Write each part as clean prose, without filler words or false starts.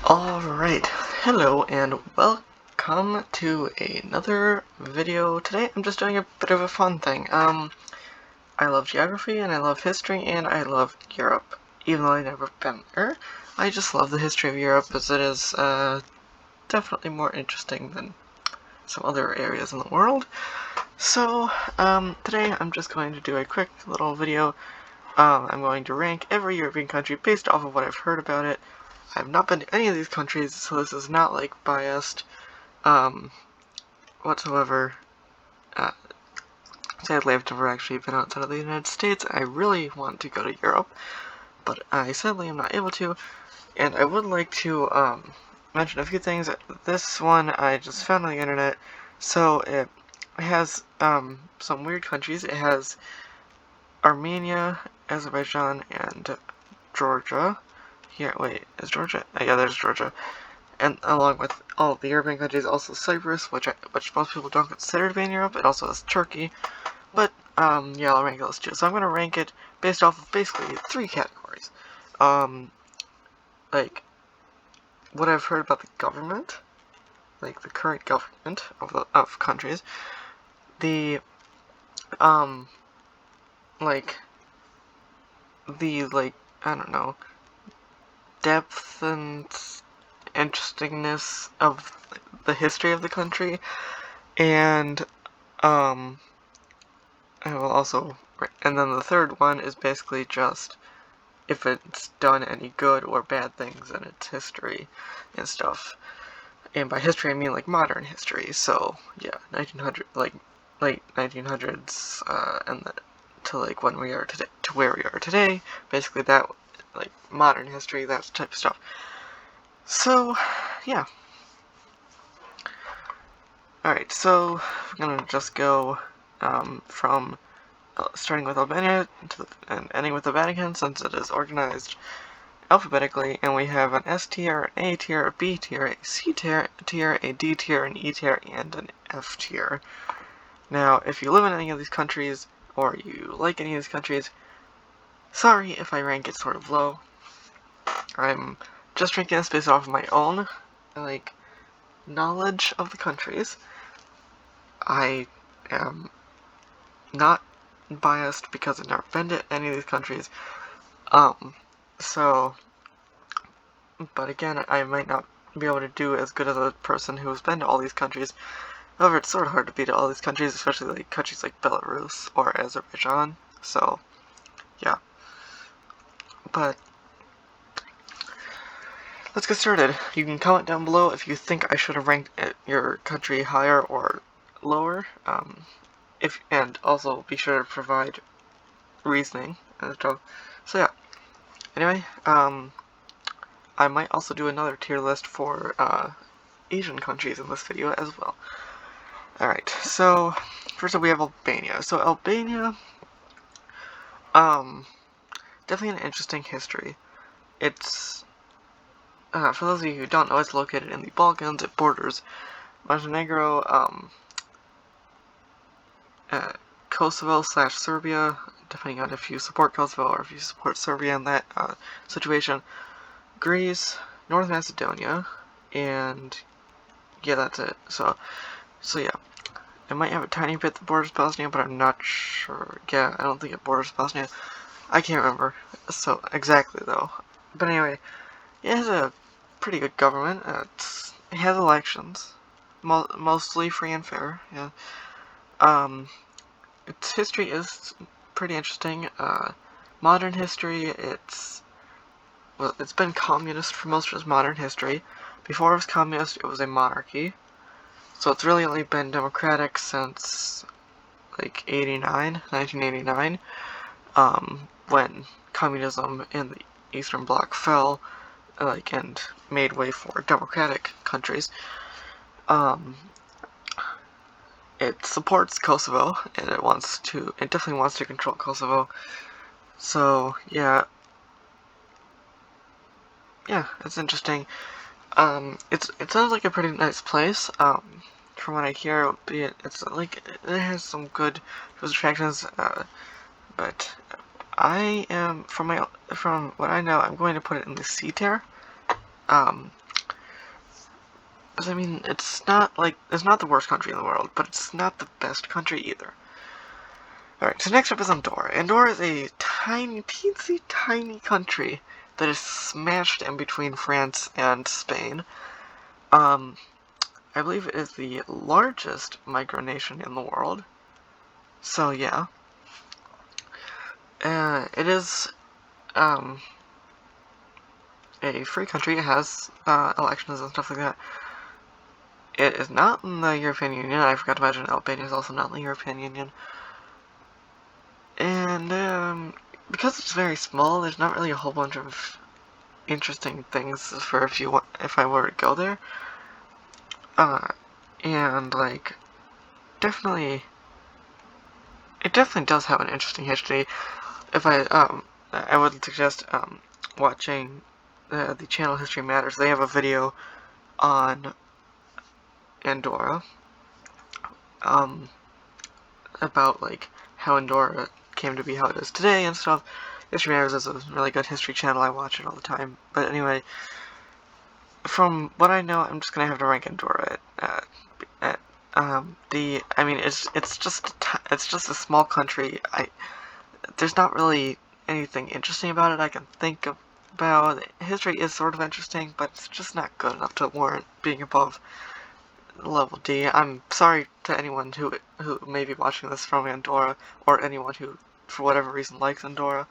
Alright, hello and welcome to another video. Today I'm just doing a bit of a fun thing. I love geography and I love history and I love Europe. Even though I've never been there, I just love the history of Europe as it is definitely more interesting than some other areas in the world. So, today I'm just going to do a quick little video. I'm going to rank every European country based off of what I've heard about it. I've not been to any of these countries, so this is not, like, biased, whatsoever. Sadly, I've never actually been outside of the United States. I really want to go to Europe, but I sadly am not able to, and I would like to, mention a few things. This one I just found on the internet, so it has, some weird countries. It has Armenia, Azerbaijan, and Georgia. Here, wait, is Georgia? Oh, yeah, there's Georgia. And along with all of the European countries, also Cyprus, which most people don't consider to be in Europe. It also has Turkey. But, yeah, I'll rank those two. So I'm going to rank it based off of basically three categories. Like, what I've heard about the government, like the current government of countries, the, I don't know, depth and interestingness of the history of the country, and I will also, and then the third one is basically just if it's done any good or bad things in its history and stuff. And by history I mean like modern history. So yeah, 1900, like late 1900s, and to like when we are today, to where we are today. Basically that, like modern history, that type of stuff. So yeah. Alright, so I'm gonna just go from starting with Albania and ending with the Vatican, since it is organized alphabetically, and we have an S tier, an A tier, a B tier, a C tier, a D tier, an E tier, and an F tier. Now, if you live in any of these countries, or you like any of these countries, sorry if I rank it sort of low. I'm just ranking this based off of my own, like, knowledge of the countries. I am not biased because I've never been to any of these countries. So, but again, I might not be able to do as good as a person who's been to all these countries. However, it's sort of hard to be to all these countries, especially like countries like Belarus or Azerbaijan. So, yeah. But let's get started. You can comment down below if you think I should have ranked your country higher or lower. And also be sure to provide reasoning and stuff. So yeah. Anyway, I might also do another tier list for Asian countries in this video as well. Alright, so first up we have Albania. So Albania, definitely an interesting history. It's, for those of you who don't know, it's located in the Balkans. It borders Montenegro, Kosovo/Serbia, depending on if you support Kosovo or if you support Serbia in that situation, Greece, North Macedonia, and yeah, that's it. So yeah. It might have a tiny bit that borders Bosnia, but I'm not sure. Yeah, I don't think it borders Bosnia. I can't remember so exactly though. But anyway, it has a pretty good government. It has elections, mostly free and fair. Yeah. Its history is pretty interesting. Modern history, it's been communist for most of its modern history. Before it was communist, it was a monarchy. So it's really only been democratic since, like, 1989, when communism in the Eastern Bloc fell, and made way for democratic countries. It supports Kosovo, and it definitely wants to control Kosovo. So, yeah, it's interesting. It sounds like a pretty nice place. From what I hear, it's like it has some good attractions. But I am from what I know, I'm going to put it in the C tier. But I mean, it's not the worst country in the world, but it's not the best country either. Alright, so next up is Andorra. Andorra is a tiny, teensy tiny country that is smashed in between France and Spain. I believe it is the largest micronation in the world. So yeah. It is a free country. It has elections and stuff like that. It is not in the European Union. I forgot to mention Albania is also not in the European Union. And because it's very small, there's not really a whole bunch of interesting things for if I were to go there. And like, it definitely does have an interesting history. If I would suggest watching the channel History Matters. They have a video on Andorra, about like how Andorra came to be how it is today and stuff. History Matters is a really good history channel. I watch it all the time. But anyway, from what I know, I'm just gonna have to rank Andorra at it's just a small country. There's not really anything interesting about it I can think about. History is sort of interesting, but it's just not good enough to warrant being above level D. I'm sorry to anyone who may be watching this from Andorra, or anyone who, for whatever reason, likes Andorra.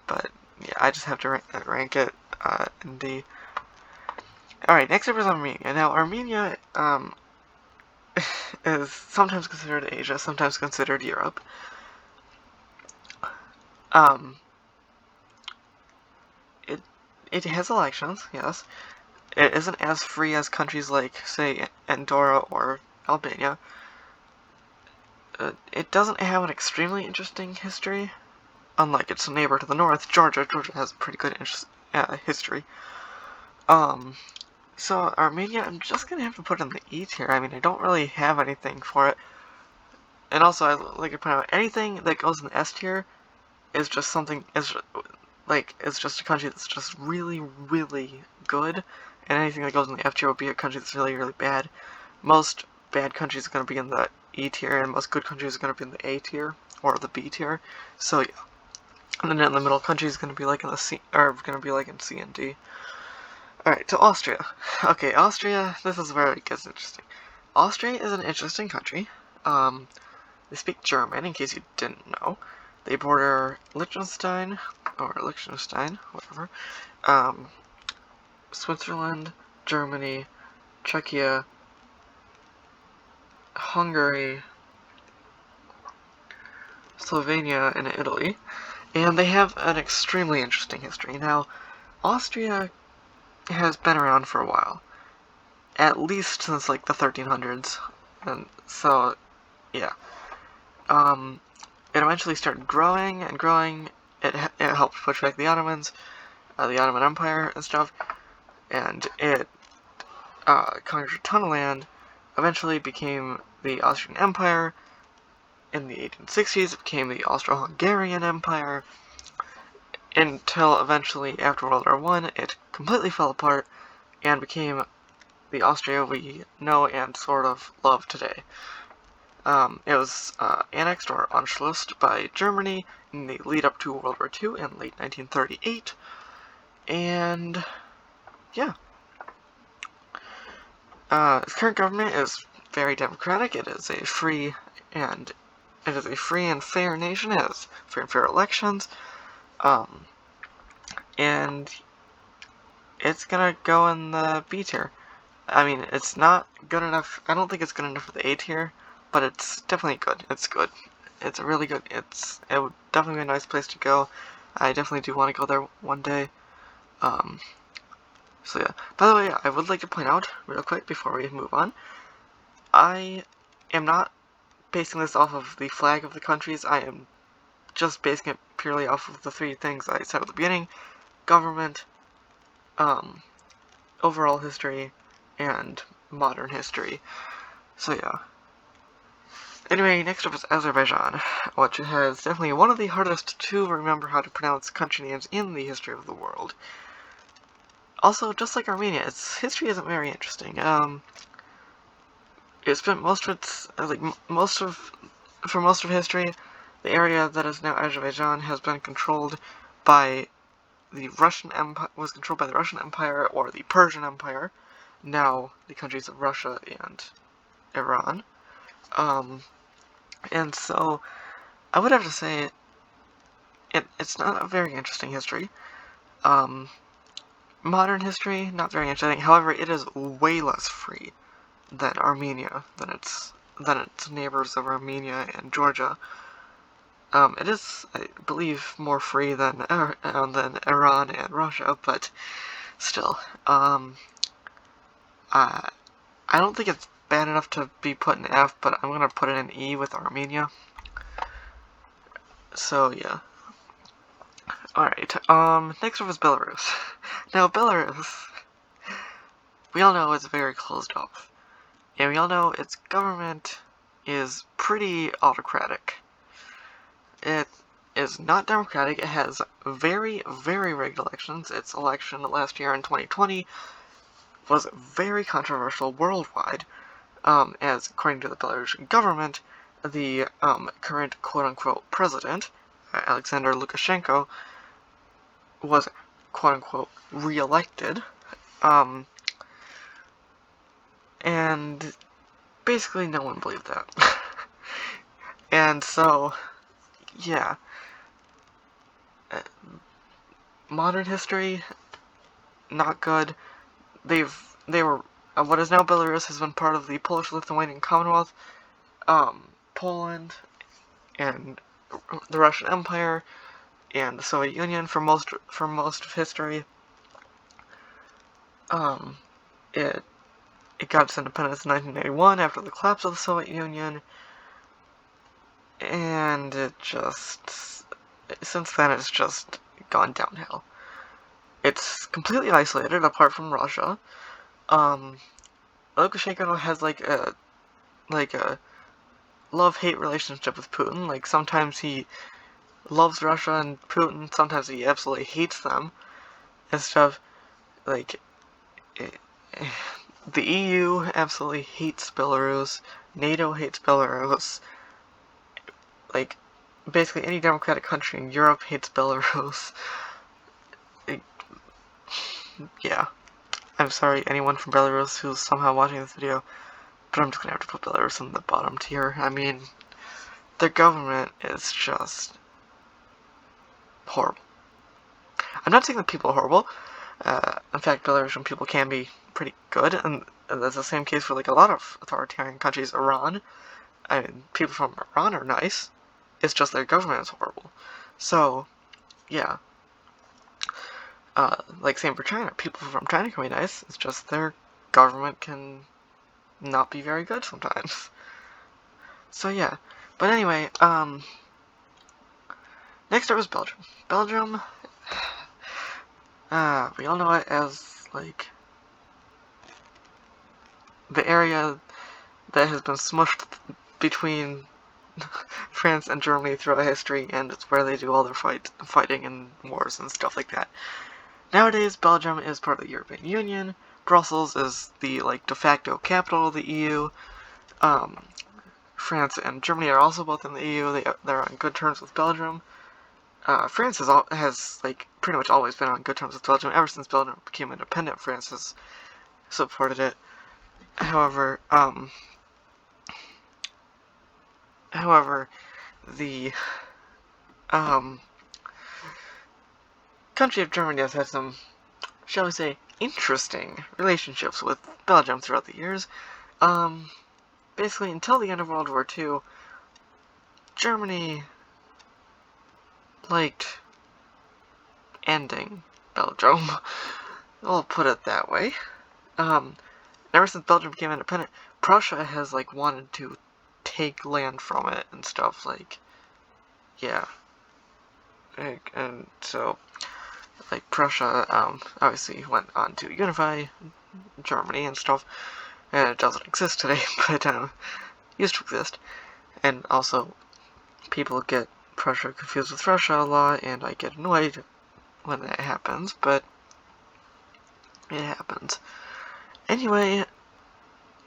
But yeah, I just have to rank it in D. Alright, next up is Armenia. Now, Armenia is sometimes considered Asia, sometimes considered Europe. It has elections, yes. It isn't as free as countries like, say, Andorra or Albania. It doesn't have an extremely interesting history, unlike its neighbor to the north, Georgia. Georgia has a pretty good history. So Armenia, I'm just gonna have to put in the E tier. I mean, I don't really have anything for it. And also, I'd like to point out, anything that goes in the S tier is just something, it's just a country that's just really, really good, and anything that goes in the F tier would be a country that's really, really bad. Most bad countries are going to be in the E tier, and most good countries are going to be in the A tier, or the B tier, so yeah. And then in the middle, countries are going to be like in the C, or going to be like in C and D. Alright, so Austria. Okay, Austria, this is where it gets interesting. Austria is an interesting country. They speak German, in case you didn't know. They border Liechtenstein, whatever, Switzerland, Germany, Czechia, Hungary, Slovenia, and Italy. And they have an extremely interesting history. Now, Austria has been around for a while. At least since, like, the 1300s. And so, yeah. It eventually started growing and growing. It helped push back the Ottomans, the Ottoman Empire and stuff. And it conquered a ton of land. Eventually became the Austrian Empire. In the 1860s, it became the Austro-Hungarian Empire. Until eventually, after World War I, it completely fell apart and became the Austria we know and sort of love today. It was annexed or Anschlussed by Germany in the lead up to World War II in late 1938, and yeah. Its current government is very democratic. It is a free and fair nation. It has free and fair elections, and it's gonna go in the B tier. I mean, it's not good enough. I don't think it's good enough for the A tier, but it's definitely good. It's good. It's a really good. It would definitely be a nice place to go. I definitely do want to go there one day. So yeah. By the way, I would like to point out real quick before we move on, I am not basing this off of the flag of the countries. I am just basing it purely off of the three things I said at the beginning: government, overall history, and modern history. So yeah. Anyway, next up is Azerbaijan, which has definitely one of the hardest to remember how to pronounce country names in the history of the world. also, just like Armenia, its history isn't very interesting. It spent most of its, for most of history, the area that is now Azerbaijan has been controlled by the Russian Empire, or the Persian Empire, now the countries of Russia and Iran. And so, I would have to say, it's not a very interesting history. Modern history, not very interesting. However, it is way less free than Armenia, than its neighbors of Armenia and Georgia. It is, I believe, more free than Iran and Russia, but still, I don't think it's bad enough to be put in F, but I'm gonna put it in E with Armenia. So yeah. Alright, next up is Belarus. Now, Belarus, we all know it's very closed off. And we all know its government is pretty autocratic. It is not democratic. It has very, very rigged elections. Its election last year in 2020 was very controversial worldwide, as according to the Belarusian government, the current quote-unquote president, Alexander Lukashenko, was quote-unquote re-elected, and basically no one believed that. And so, yeah. Modern history, not good. They were, what is now Belarus has been part of the Polish-Lithuanian Commonwealth, Poland, and the Russian Empire, and the Soviet Union for most of history. It got its independence in 1981 after the collapse of the Soviet Union, and it just, since then it's just gone downhill. It's completely isolated apart from Russia. Lukashenko has like a love-hate relationship with Putin. Like, sometimes he loves Russia and Putin, sometimes he absolutely hates them and stuff. Like, the EU absolutely hates Belarus, NATO hates Belarus, like, basically any democratic country in Europe hates Belarus. Yeah. I'm sorry, anyone from Belarus who's somehow watching this video, but I'm just gonna have to put Belarus in the bottom tier. I mean, their government is just horrible. I'm not saying that people are horrible. In fact, Belarusian people can be pretty good, and that's the same case for like a lot of authoritarian countries. Iran, I mean, people from Iran are nice. It's just their government is horrible. So, yeah. Like same for China. People from China can be nice. It's just their government can not be very good sometimes. So yeah. But anyway, next up was Belgium. Belgium, we all know it as, like, the area that has been smushed between France and Germany throughout history, and it's where they do all their fighting and wars and stuff like that. Nowadays, Belgium is part of the European Union. Brussels is the, like, de facto capital of the EU. France and Germany are also both in the EU. They're on good terms with Belgium. France has like pretty much always been on good terms with Belgium. Ever since Belgium became independent, France has supported it. However, the country of Germany has had some, shall we say, interesting relationships with Belgium throughout the years. Basically, until the end of World War II, Germany liked ending Belgium. I'll put it that way. Ever since Belgium became independent, Prussia has, like, wanted to take land from it and stuff, like, yeah. And so, like, Prussia, obviously went on to unify Germany and stuff, and it doesn't exist today, but, used to exist. And also, people get Prussia confused with Russia a lot, and I get annoyed when that happens, but It happens. Anyway,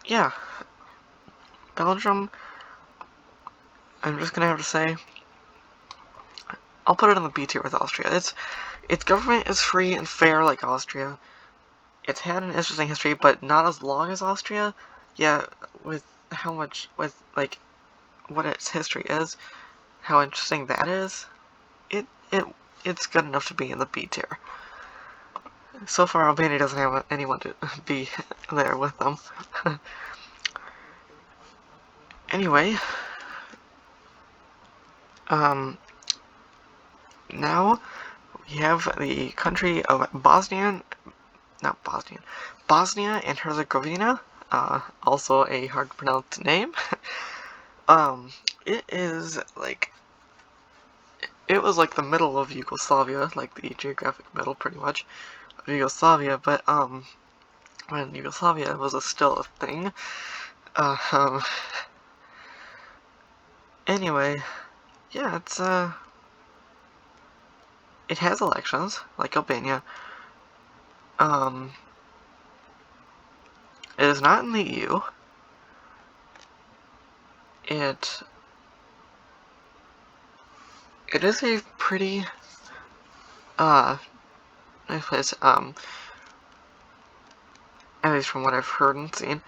yeah, Belgium, I'm just gonna have to say, I'll put it on the B tier with Austria. Its government is free and fair like Austria. It's had an interesting history, but not as long as Austria. Yeah, with how much, with, like, what its history is, how interesting that is, it's good enough to be in the B tier. So far, Albania doesn't have anyone to be there with them. Anyway, now we have the country of Bosnia and Herzegovina, also a hard to pronounce name. It is like, it was like the middle of Yugoslavia, like the geographic middle pretty much of Yugoslavia, but when Yugoslavia was still a thing. Anyway, yeah, it has elections, like Albania. It is not in the EU. It is a pretty, nice place, at least from what I've heard and seen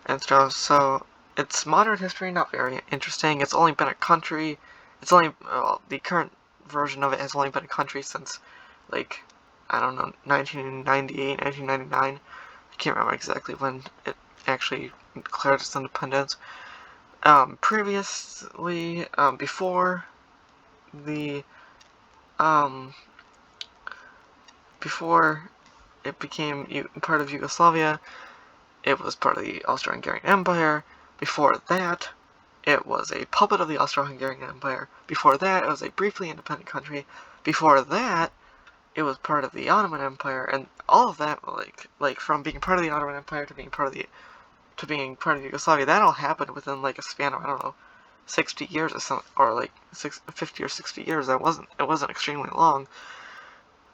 and stuff, so its modern history, not very interesting. It's only been a country, the current version of it has only been a country since, like, I don't know, 1998, 1999. I can't remember exactly when it actually declared its independence. Previously, before it became part of Yugoslavia, it was part of the Austro-Hungarian Empire. Before that, it was a puppet of the Austro-Hungarian Empire. Before that, it was a briefly independent country. Before that, it was part of the Ottoman Empire, and all of that, like from being part of the Ottoman Empire to being part of Yugoslavia, that all happened within like a span of, I don't know, 60 years or something, or like 50 or 60 years. It wasn't extremely long.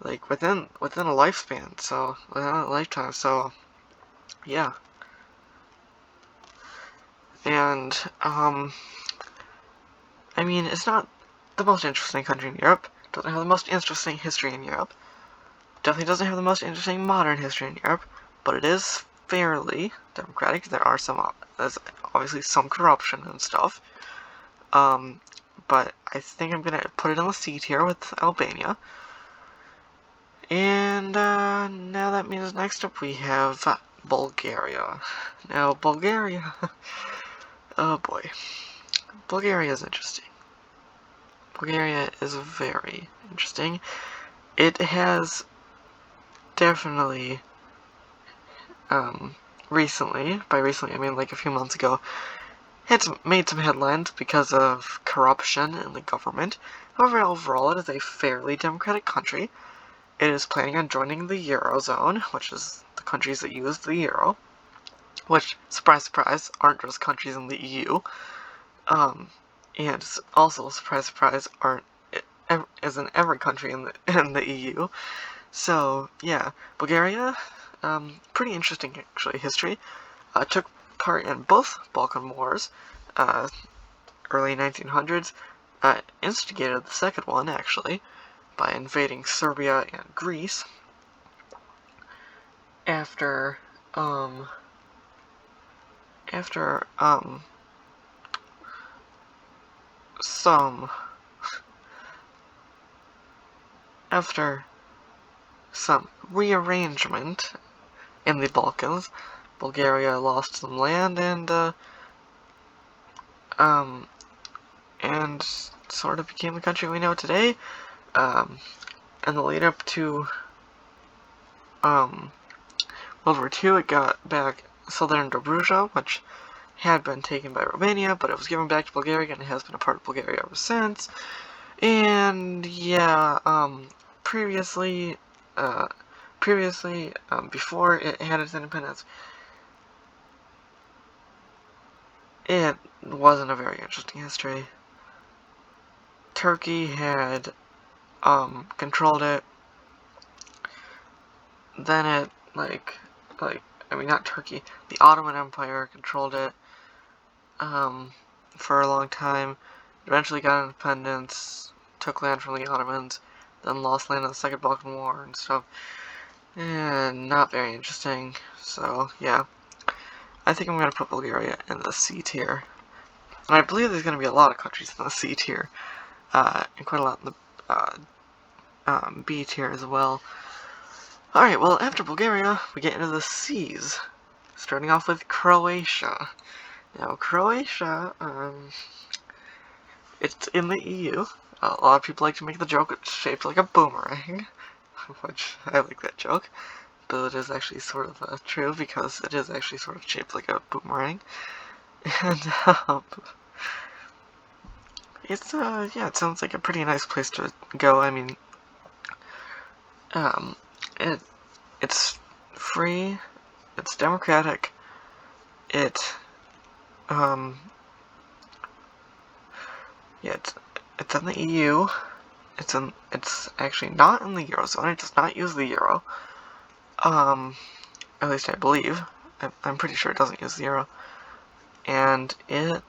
Like within a lifespan, so within a lifetime. So yeah. And I mean, it's not the most interesting country in Europe. Doesn't have the most interesting history in Europe. Definitely doesn't have the most interesting modern history in Europe, but it is fairly democratic. There's obviously some corruption and stuff. But I think I'm gonna put it in the C tier with Albania. And now that means next up we have Bulgaria. Now, Bulgaria, oh boy, Bulgaria is interesting. Bulgaria is very interesting. It has definitely, recently, by recently I mean like a few months ago, made some headlines because of corruption in the government. However, overall, it is a fairly democratic country. It is planning on joining the Eurozone, which is the countries that use the euro, which, surprise, surprise, aren't just countries in the EU. And also, surprise, surprise, isn't every country in the EU. So, yeah, Bulgaria, pretty interesting, actually, history. Took part in both Balkan Wars, early 1900s, instigated the second one, actually, by invading Serbia and Greece. After some rearrangement in the Balkans, Bulgaria lost some land and sort of became the country we know today. In the lead up to World War II, it got back southern Dobruja, which had been taken by Romania, but it was given back to Bulgaria and it has been a part of Bulgaria ever since. And yeah, previously, before it had its independence, it wasn't a very interesting history. Turkey had controlled it. Then it I mean, not Turkey, the Ottoman Empire controlled it for a long time. Eventually got independence, took land from the Ottomans, then lost land in the Second Balkan War and stuff. And not very interesting. So yeah, I think I'm gonna put Bulgaria in the C tier. And I believe there's gonna be a lot of countries in the C tier, and quite a lot in the B tier as well. Alright, well, after Bulgaria, we get into the C's. Starting off with Croatia. Now, Croatia, it's in the EU. A lot of people like to make the joke it's shaped like a boomerang, which I like that joke. But it is actually sort of true, because it is actually sort of shaped like a boomerang. And, it's, yeah, it sounds like a pretty nice place to go. I mean, it's free, it's democratic, yeah, it's in the EU. It's actually not in the Eurozone. It does not use the euro. At least I believe. I'm pretty sure it doesn't use the euro. And I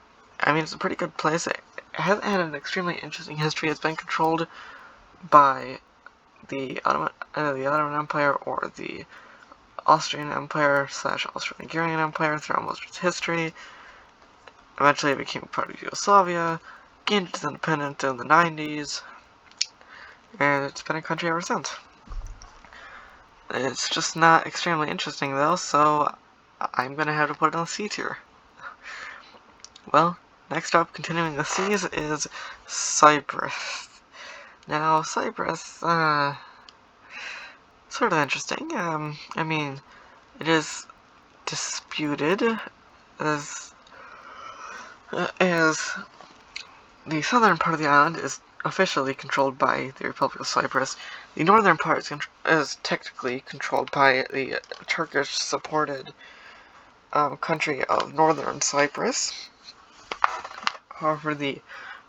mean, it's a pretty good place. It hasn't had an extremely interesting history. It's been controlled by the Ottoman Empire or the Austrian Empire / Austro-Hungarian Empire throughout most of its history. Eventually it became part of Yugoslavia, gained its independence in the 90s, and it's been a country ever since. It's just not extremely interesting though, so I'm gonna have to put it on C tier. Well, next up, continuing the C's, is Cyprus. Now, Cyprus, sort of interesting. I mean, it is disputed as the southern part of the island is officially controlled by the Republic of Cyprus. The northern part is technically controlled by the Turkish-supported country of Northern Cyprus. However, the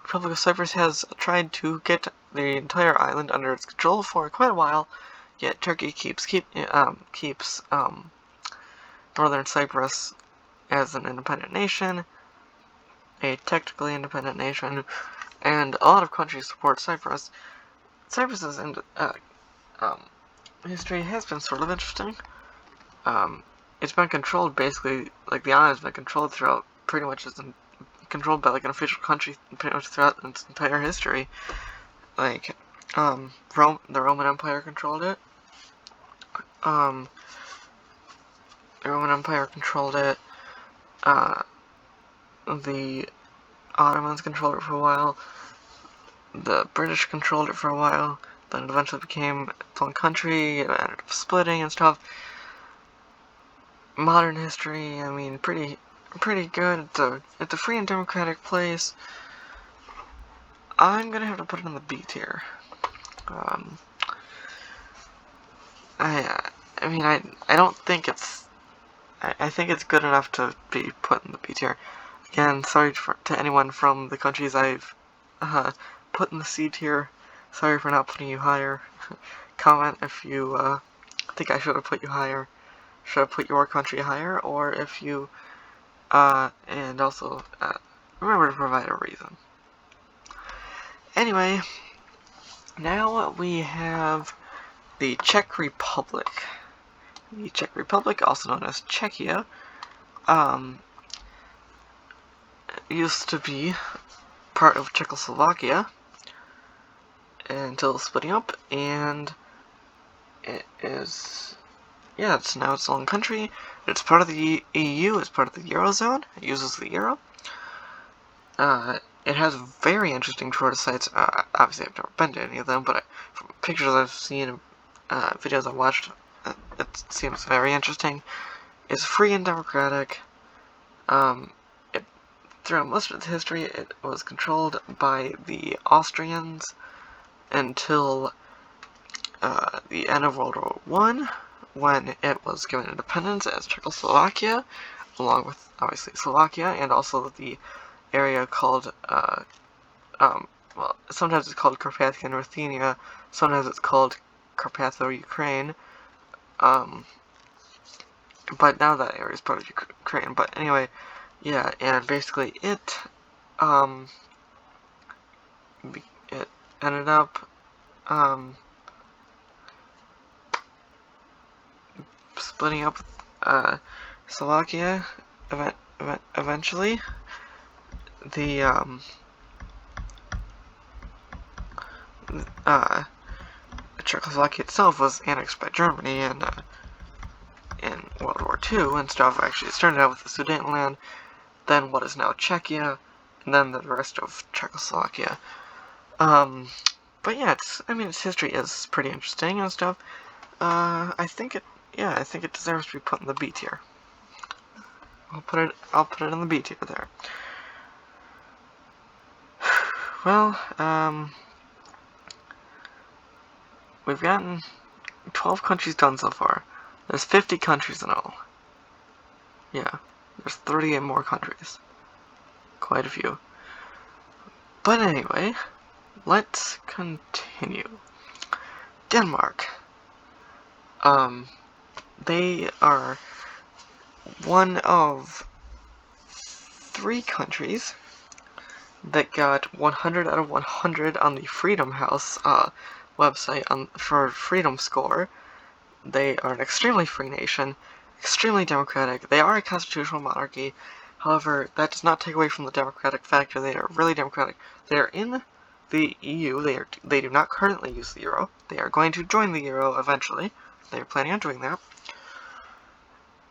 Republic of Cyprus has tried to get the entire island under its control for quite a while, yet Turkey keeps Northern Cyprus as an independent nation, a technically independent nation, and a lot of countries support Cyprus. Cyprus's history has been sort of interesting. It's been controlled basically, like the island has been controlled throughout pretty much controlled by like an official country pretty much throughout its entire history. Like, the Roman Empire controlled it. The Roman Empire controlled it. The Ottomans controlled it for a while. The British controlled it for a while. Then it eventually became its own country. It ended up splitting and stuff. Modern history, I mean, pretty good. It's a free and democratic place. I'm gonna have to put it in the B tier. I mean, I don't think it's. I think it's good enough to be put in the B tier. Again, sorry to anyone from the countries I've put in the C tier. Sorry for not putting you higher. Comment if you think I should have put you higher. Should have put your country higher, or if you and also remember to provide a reason. Anyway, now we have the Czech Republic. The Czech Republic, also known as Czechia, used to be part of Czechoslovakia until splitting up, and it is, yeah, it's now its own country. It's part of the EU, it's part of the Eurozone, it uses the euro. It has very interesting tourist sites. Obviously I've never been to any of them, but from pictures I've seen, videos I've watched, it seems very interesting. It's free and democratic. Throughout most of its history, it was controlled by the Austrians until the end of World War I, when it was given independence as Czechoslovakia, along with, obviously, Slovakia, and also the area called, well, sometimes it's called Carpathian Ruthenia, sometimes it's called Carpatho-Ukraine. but now that area is part of Ukraine. But anyway, yeah, and basically it ended up splitting up Slovakia eventually. The Czechoslovakia itself was annexed by Germany in World War II and stuff. Actually, it started out with the Sudetenland, then what is now Czechia, and then the rest of Czechoslovakia. But yeah, its history is pretty interesting and stuff. I think it deserves to be put in the B tier. I'll put it in the B tier there. Well, we've gotten 12 countries done so far. There's 50 countries in all. Yeah, there's 38 more countries. Quite a few. But anyway, let's continue. Denmark. They are one of 3 countries that got 100 out of 100 on the Freedom House website for Freedom Score. They are an extremely free nation, extremely democratic. They are a constitutional monarchy. However, that does not take away from the democratic factor. They are really democratic. They are in the EU. They do not currently use the euro. They are going to join the euro eventually. They are planning on doing that.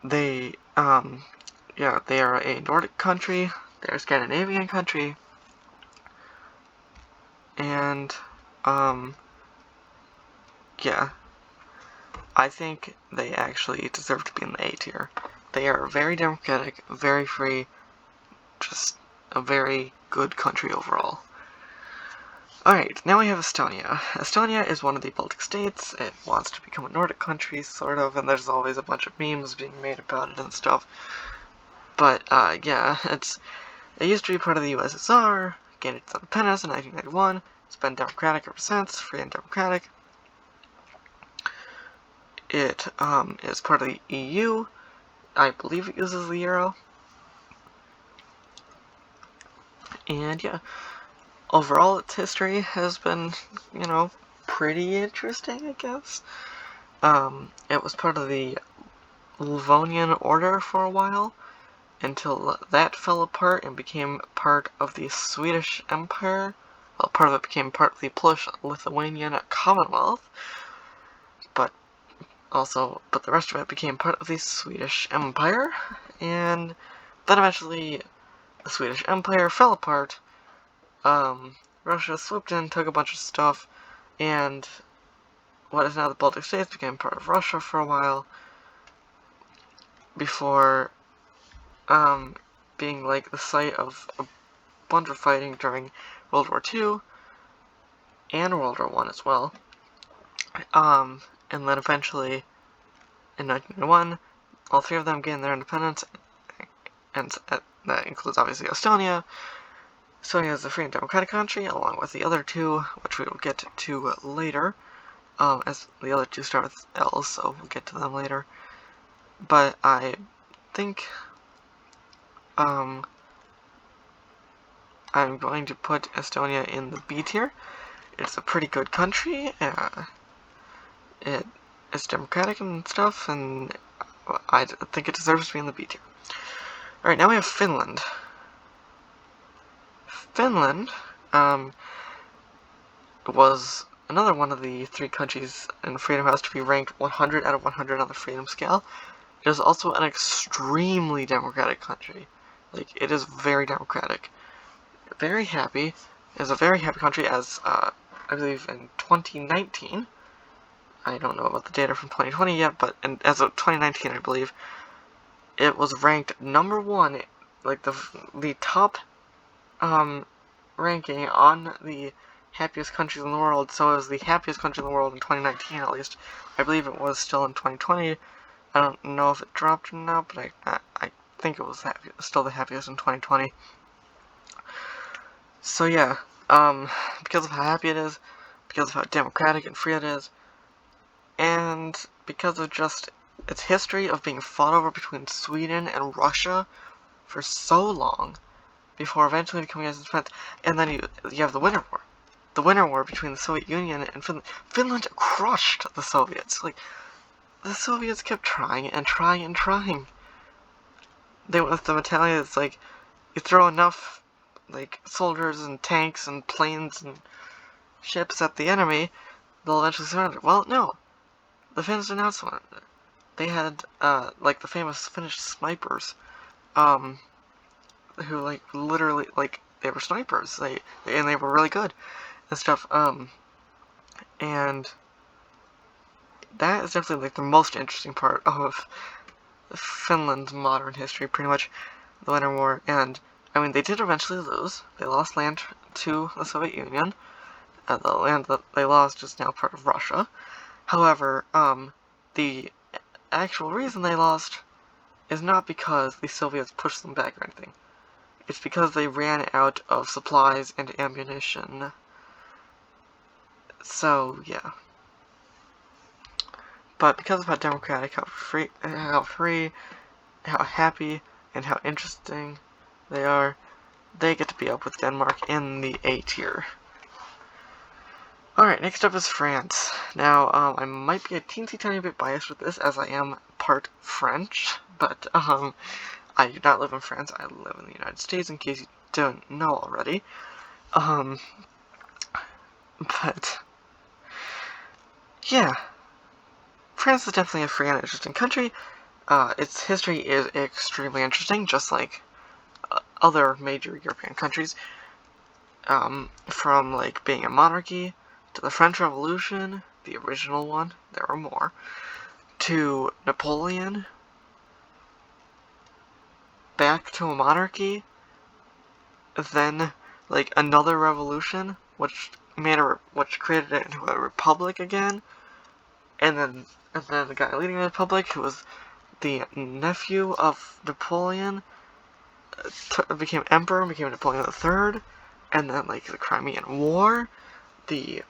They they are a Nordic country. They're a Scandinavian country. And I think they actually deserve to be in the A tier. They are very democratic, very free, just a very good country overall. Alright, now we have Estonia. Estonia is one of the Baltic states. It wants to become a Nordic country, sort of, and there's always a bunch of memes being made about it and stuff. But, it used to be part of the USSR, gained its independence in 1991. It's been democratic ever since, free and democratic. It is part of the EU. I believe it uses the euro. And yeah, overall its history has been, pretty interesting, I guess. It was part of the Livonian Order for a while, until that fell apart and became part of the Swedish Empire. Well, part of it became part of the Polish-Lithuanian Commonwealth, but the rest of it became part of the Swedish Empire, and then eventually the Swedish Empire fell apart. Russia swooped in, took a bunch of stuff, and what is now the Baltic states became part of Russia for a while, before being like the site of a bunch of fighting during World War II and World War I as well. And then eventually, in 1991, all 3 of them gained their independence, and that includes obviously Estonia. Estonia is a free and democratic country, along with the other 2, which we will get to later, as the other 2 start with L, so we'll get to them later. But I think I'm going to put Estonia in the B tier. It's a pretty good country. It's democratic and stuff, and I think it deserves to be in the B tier. Alright, now we have Finland. Finland was another one of the 3 countries in Freedom House to be ranked 100 out of 100 on the Freedom Scale. It is also an extremely democratic country. Like, it is very democratic. Very happy. It is a very happy country, as I believe in 2019. I don't know about the data from 2020 yet, but as of 2019, I believe, it was ranked number 1, like the top ranking on the happiest countries in the world. So it was the happiest country in the world in 2019, at least. I believe it was still in 2020. I don't know if it dropped or not, but I think it was still the happiest in 2020. So yeah, because of how happy it is, because of how democratic and free it is, and because of just its history of being fought over between Sweden and Russia for so long before eventually becoming independent. And then you have the Winter War. The Winter War between the Soviet Union and Finland. Finland crushed the Soviets. Like, the Soviets kept trying and trying and trying. They went with the mentality that's like, you throw enough, like, soldiers and tanks and planes and ships at the enemy, they'll eventually surrender. Well, no. The Finns did not surrender. They had, like, the famous Finnish snipers, who, like, literally, like, they were snipers. And they were really good and stuff. And that is definitely, like, the most interesting part of Finland's modern history, pretty much, the Winter War. And, I mean, they did eventually lose. They lost land to the Soviet Union. The land that they lost is now part of Russia. However, the actual reason they lost is not because the Soviets pushed them back or anything. It's because they ran out of supplies and ammunition. So, yeah. But because of how democratic, how free, how happy, and how interesting they are, they get to be up with Denmark in the A tier. Alright, next up is France. Now, I might be a teensy tiny bit biased with this, as I am part French, but, I do not live in France, I live in the United States, in case you don't know already. But, yeah. France is definitely a free and interesting country. Its history is extremely interesting, just like other major European countries. From, like, being a monarchy, to the French Revolution, the original one, there were more, to Napoleon, back to a monarchy, then, like, another revolution, which created it into a republic again, and then the guy leading the republic, who was the nephew of Napoleon, became emperor, became Napoleon III, and then, like, the Crimean War, the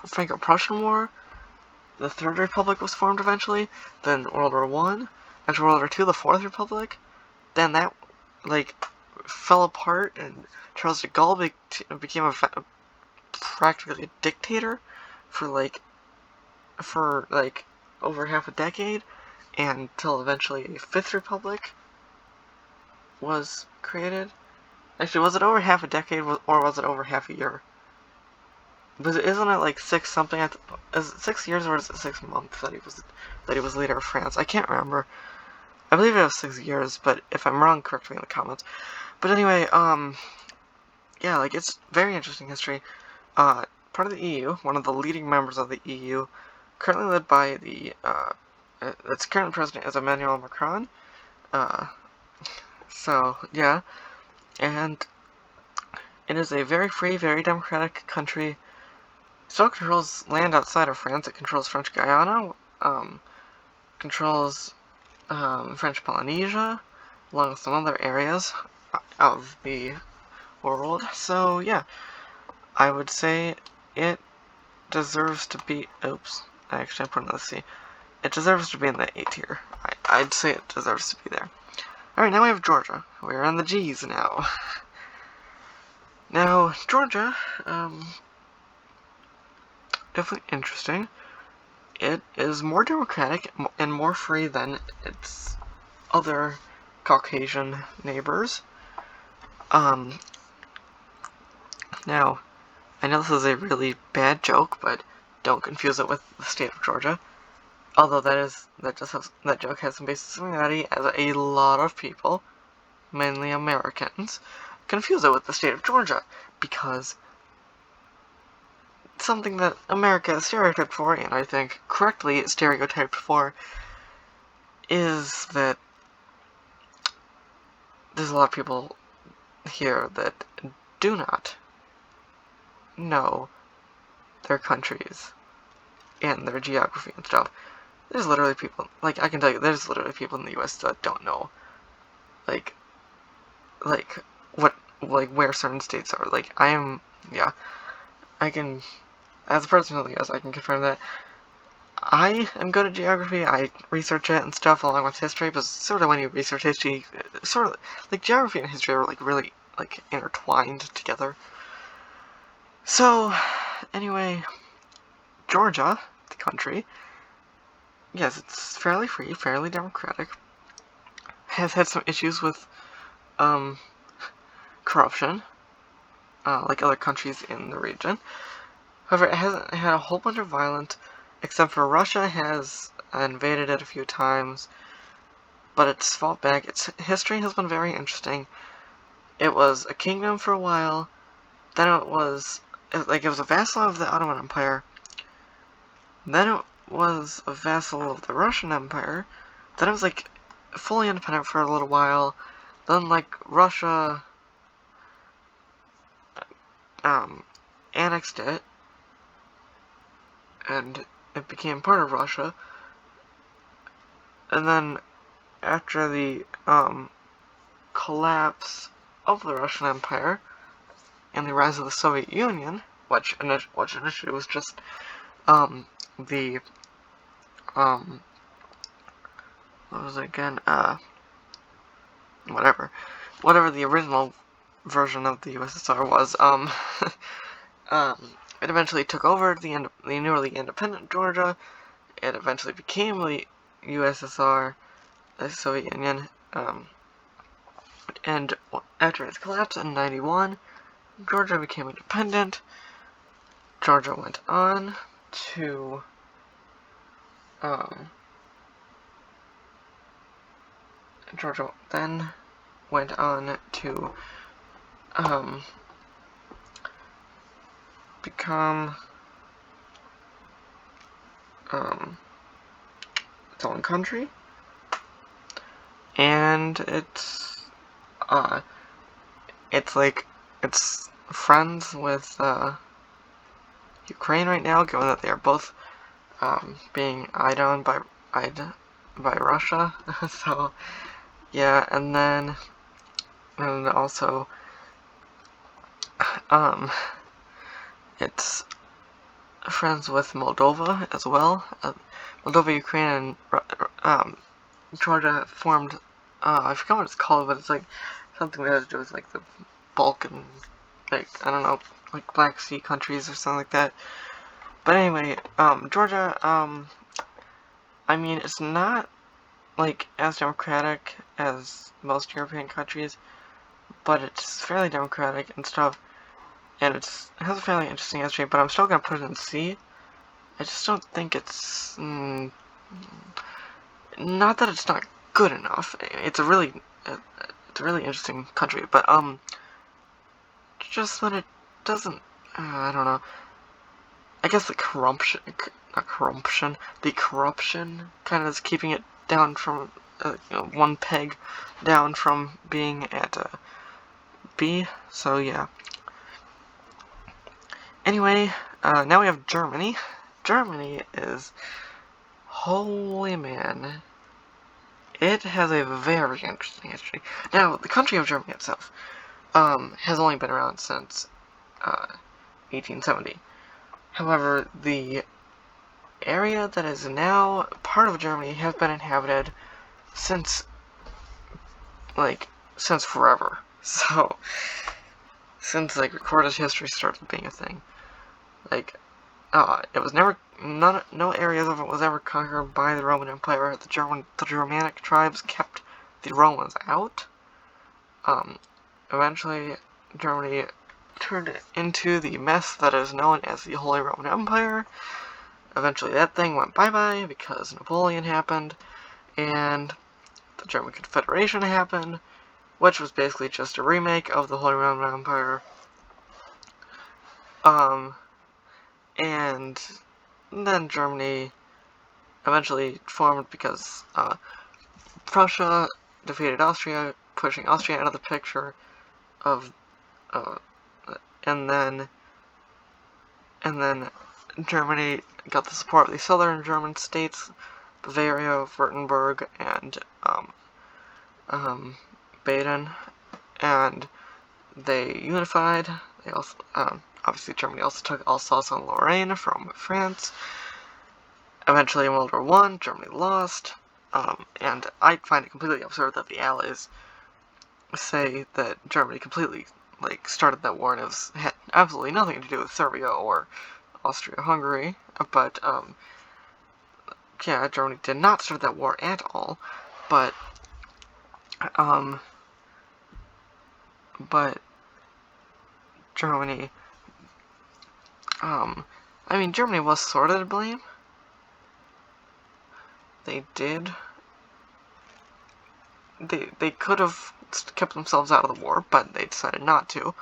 Franco-Prussian War, the Third Republic was formed eventually, then World War I, after World War II, the Fourth Republic, then that, like, fell apart, and Charles de Gaulle became practically a dictator for over half a decade, until eventually a Fifth Republic was created. Actually, was it over half a decade, or was it over half a year? Isn't it like 6 something? Is it 6 years, or is it 6 months that he was leader of France? I can't remember. I believe it was 6 years, but if I'm wrong, correct me in the comments. But anyway, yeah, like, it's very interesting history. Part of the EU, one of the leading members of the EU, currently led by its current president is Emmanuel Macron. So, yeah. And it is a very free, very democratic country. It still controls land outside of France. It controls French Guiana, controls French Polynesia, along with some other areas of the world. So, yeah, I would say it deserves to be... Oops, I actually put another C. It deserves to be in the A tier. I'd say it deserves to be there. Alright, now we have Georgia. We're on the G's now. Now, Georgia, definitely interesting. It is more democratic and more free than its other Caucasian neighbors. Now, I know this is a really bad joke, but don't confuse it with the state of Georgia. Although that joke has some basic similarity, as a lot of people, mainly Americans, confuse it with the state of Georgia, because something that America is stereotyped for, and I think correctly stereotyped for, is that there's a lot of people here that do not know their countries and their geography and stuff. There's literally people, like, I can tell you, there's literally people in the US that don't know, like, where certain states are. Like, I can, as a person in the US, I can confirm that I am good at geography. I research it and stuff along with history, but sort of when you research history, sort of like geography and history are like really like intertwined together. So, anyway, Georgia, the country, yes, it's fairly free, fairly democratic. Has had some issues with corruption, like other countries in the region. However, it hasn't had a whole bunch of violence, except for Russia has invaded it a few times, but it's fought back. Its history has been very interesting. It was a kingdom for a while, then it was a vassal of the Ottoman Empire, then it was a vassal of the Russian Empire, then it was like fully independent for a little while, then like Russia annexed it, and it became part of Russia, and then after the collapse of the Russian Empire and the rise of the Soviet Union, which initially was just the what was it again? Whatever the original version of the USSR was. It eventually took over the newly independent Georgia. It eventually became the USSR, the Soviet Union. And after its collapse in '91, Georgia became independent. Georgia went on to Georgia then went on to become its own country, and it's friends with Ukraine right now, given that they are both being eyed by Russia. So yeah, and also it's friends with Moldova as well. Moldova, Ukraine, and Georgia formed. I forgot what it's called, but it's like something that has to do with like the Balkan, like I don't know, like Black Sea countries or something like that. But anyway, Georgia, I mean, it's not like as democratic as most European countries, but it's fairly democratic and stuff, and it has a fairly interesting history. But I'm still gonna put it in C. I just don't think it's not that it's not good enough. It's a really interesting country, but just that it doesn't. I don't know. I guess the corruption kind of is keeping it down from one peg down from being at B. So yeah. Anyway, now we have Germany. Germany is, holy man, it has a very interesting history. Now, the country of Germany itself has only been around since 1870. However, the area that is now part of Germany has been inhabited since forever. So, since recorded history started being a thing. It was never, no areas of it was ever conquered by the Roman Empire. The Germanic tribes kept the Romans out. Eventually, Germany turned into the mess that is known as the Holy Roman Empire. Eventually that thing went bye-bye because Napoleon happened, and the German Confederation happened, which was basically just a remake of the Holy Roman Empire. And then Germany eventually formed because Prussia defeated Austria, pushing Austria out of the picture and then Germany got the support of the southern German states, Bavaria, Württemberg, and Baden, and they unified. They also obviously Germany also took Alsace and Lorraine from France, Eventually in World War I, Germany lost, and I find it completely absurd that the Allies say that Germany completely, like, started that war and it had absolutely nothing to do with Serbia or Austria-Hungary, but, yeah, Germany did not start that war at all, but Germany, I mean, Germany was sort of to blame. They did. They could have kept themselves out of the war, but they decided not to.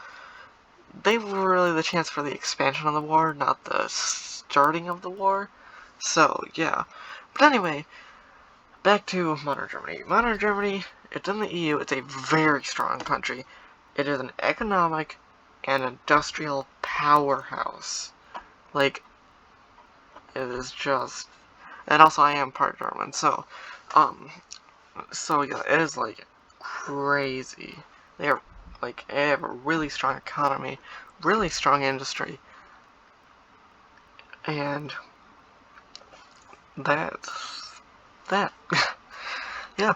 They were really the chance for the expansion of the war, not the starting of the war. So, yeah. But anyway, back to modern Germany. Modern Germany, it's in the EU, it's a very strong country. It is an economic and industrial powerhouse. Like, it is just... And also, I am part German, so yeah, it is, like, crazy. They are, like, they have a really strong economy, really strong industry, and that's that. Yeah.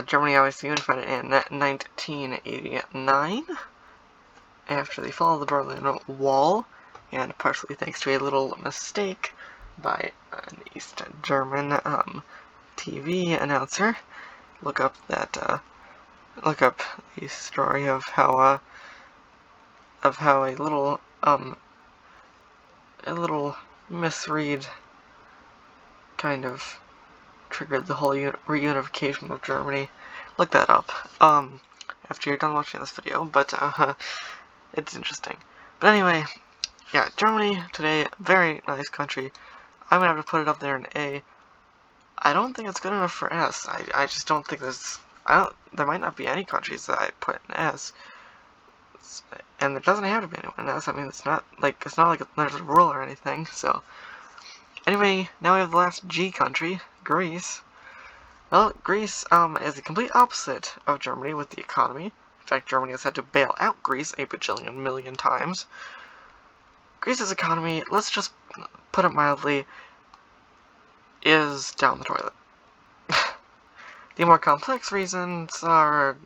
Germany obviously unified in 1989, after the fall of the Berlin Wall, and partially thanks to a little mistake by an East German, TV announcer. Look up the story of how a little misread kind of triggered the whole reunification of Germany. Look that up, after you're done watching this video, but, it's interesting. But anyway, yeah, Germany today, very nice country. I'm gonna have to put it up there in A. I don't think it's good enough for S. I just don't think there might not be any countries that I put in S. And there doesn't have to be anyone in S. I mean, it's not like there's a rule or anything, so. Anyway, now we have the last G country, Greece. Well, Greece, is the complete opposite of Germany with the economy. In fact, Germany has had to bail out Greece a bajillion million times. Greece's economy, let's just put it mildly, is down the toilet. The more complex reasons are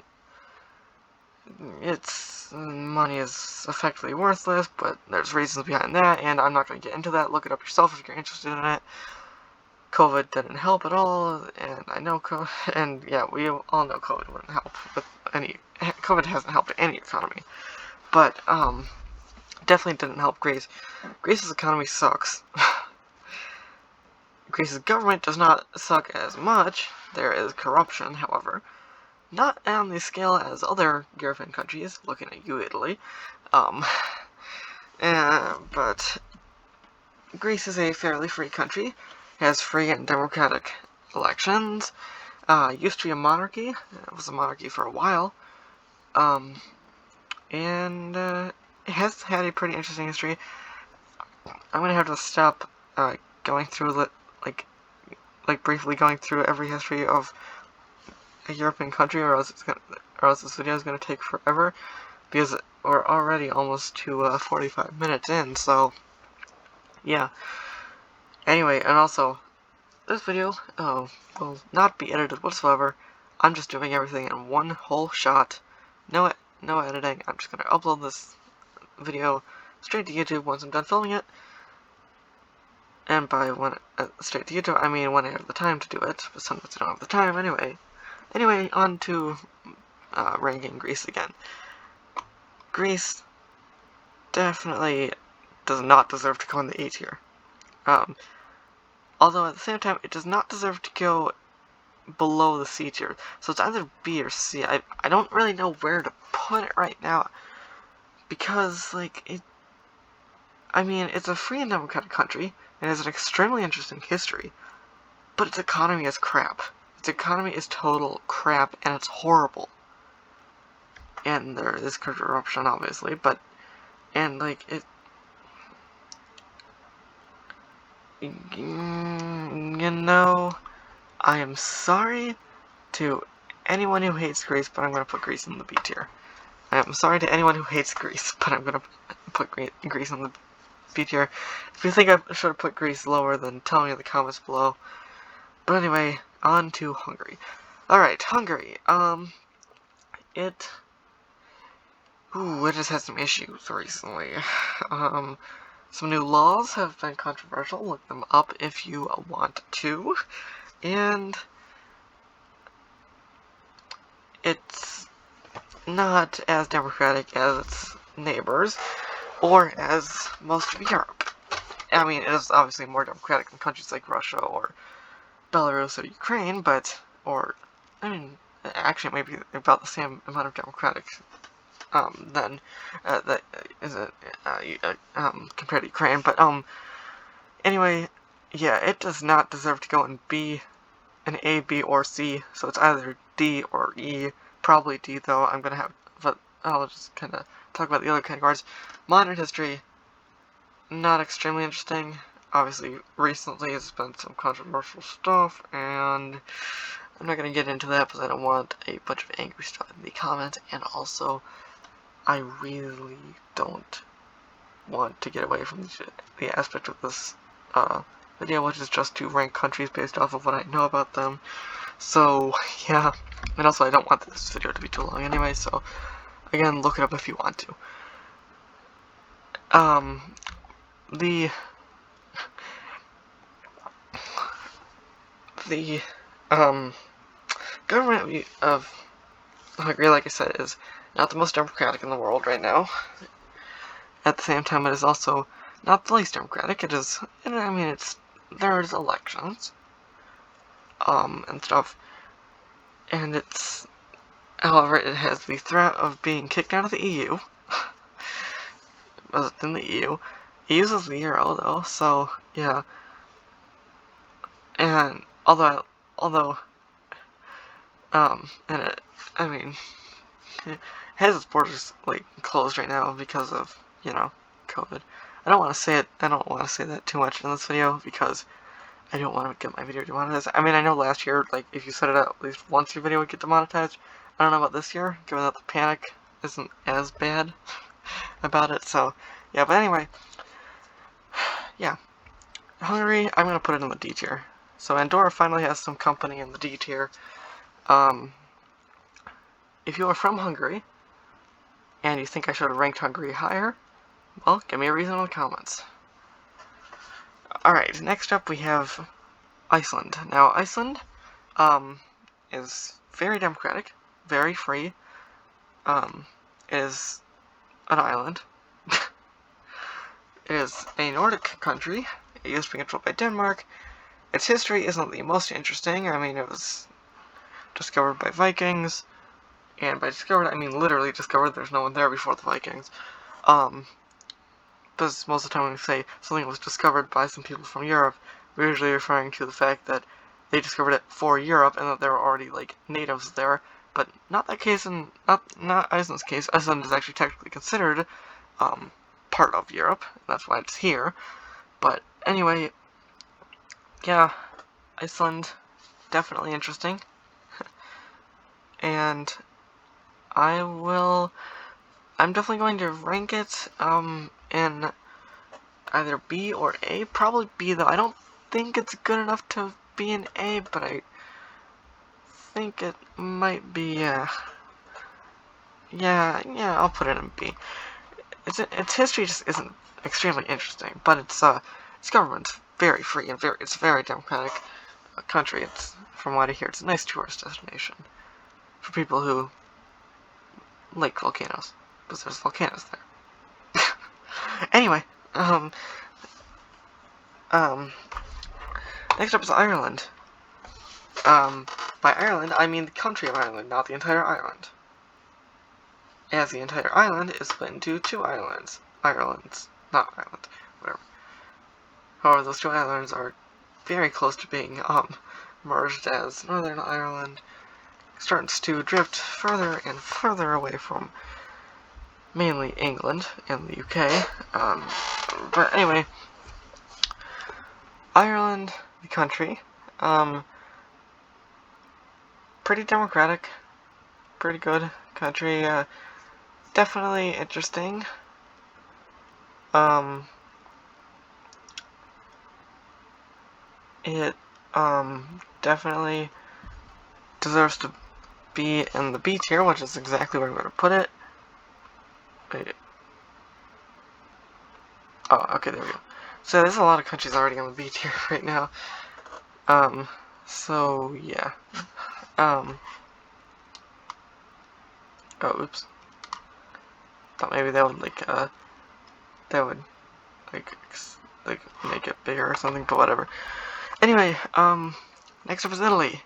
its money is effectively worthless, but there's reasons behind that, and I'm not going to get into that. Look it up yourself if you're interested in it. COVID didn't help at all, and I know and yeah, we all know COVID wouldn't help with COVID hasn't helped any economy, but, definitely didn't help Greece. Greece's economy sucks. Greece's government does not suck as much. There is corruption, however. Not on the scale as other European countries, looking at you, Italy. But Greece is a fairly free country, has free and democratic elections, used to be a monarchy, it was a monarchy for a while, and it has had a pretty interesting history. I'm gonna have to stop going through briefly going through every history of a European country, or else this video is gonna take forever, because we're already almost to 45 minutes in. So yeah. Anyway, and also this video will not be edited whatsoever. I'm just doing everything in one whole shot. No editing. I'm just gonna upload this video straight to YouTube once I'm done filming it. And by straight to YouTube, I mean when I have the time to do it, but sometimes I don't have the time anyway. Anyway, on to ranking Greece again. Greece definitely does not deserve to go in the A tier. Although at the same time, it does not deserve to go below the C tier. So it's either B or C. I don't really know where to put it right now, because, like, it's a free and democratic country, and has an extremely interesting history, but its economy is crap. Its economy is total crap, and it's horrible. And there is corruption, obviously, but, and, like, you know, I am sorry to anyone who hates Greece, but I'm going to put Greece in the B tier. I am sorry to anyone who hates Greece, but I'm going to put Greece in the B tier. If you think I should have put Greece lower, then tell me in the comments below. But anyway, on to Hungary. Alright, Hungary. It just had some issues recently. Some new laws have been controversial. Look them up if you want to. And it's not as democratic as its neighbors, or as most of Europe. I mean, it is obviously more democratic than countries like Russia or Belarus or Ukraine, actually it might be about the same amount of democratic than that is it compared to Ukraine. But anyway, yeah, it does not deserve to go in an A, B, or C. So it's either D or E. Probably D though. But I'll just kind of talk about the other categories. Modern history, not extremely interesting. Obviously, recently there's been some controversial stuff, and I'm not going to get into that because I don't want a bunch of angry stuff in the comments, and also, I really don't want to get away from the aspect of this video, which is just to rank countries based off of what I know about them. So, yeah, and also I don't want this video to be too long anyway, so, again, look it up if you want to. The government of Hungary, like I said, is not the most democratic in the world right now. At the same time, it is also not the least democratic. There's elections, and stuff, and however, it has the threat of being kicked out of the EU. In the EU. It uses the euro, though, so, yeah. And, although, it has its borders, like, closed right now because of, COVID. I don't want to say that too much in this video, because I don't want to get my video demonetized. I mean, I know last year, like, if you said it at least once, your video would get demonetized. I don't know about this year, given that the panic isn't as bad about it, so, yeah, but anyway, yeah. Hungary, I'm going to put it in the D tier. So Andorra finally has some company in the D tier. If you are from Hungary, and you think I should have ranked Hungary higher, well, give me a reason in the comments. Alright, next up we have Iceland. Now, Iceland, is very democratic, very free. It is an island. It is a Nordic country. It used to be controlled by Denmark. Its history isn't the most interesting. I mean, it was discovered by Vikings. And by discovered, I mean literally discovered. There's no one there before the Vikings. Because most of the time when we say something was discovered by some people from Europe, we're usually referring to the fact that they discovered it for Europe and that there were already, like, natives there. But not that case not Iceland's case. Iceland is actually technically considered, part of Europe. And that's why it's here. But anyway, yeah, Iceland, definitely interesting. And I'm definitely going to rank it, in either B or A. Probably B, though. I don't think it's good enough to be an A, but I think it might be, yeah, I'll put it in B. Its history just isn't extremely interesting, but its government's very free and it's a very democratic country. It's, from what I hear, it's a nice tourist destination for people who like volcanoes, because there's volcanoes there. Anyway, next up is Ireland. By Ireland, I mean the country of Ireland, not the entire island. As the entire island is split into two islands. Whatever. However, those two islands are very close to being, merged, as Northern Ireland starts to drift further and further away from mainly England and the UK. But anyway, Ireland, the country, pretty democratic, pretty good country, definitely interesting. it definitely deserves to be in the B tier, which is exactly where I'm going to put it. Wait. Oh, okay, there we go. So there's a lot of countries already on the B tier right now. So yeah. Oh, oops. Thought maybe that would like make it bigger or something, but whatever. Anyway, next up is Italy.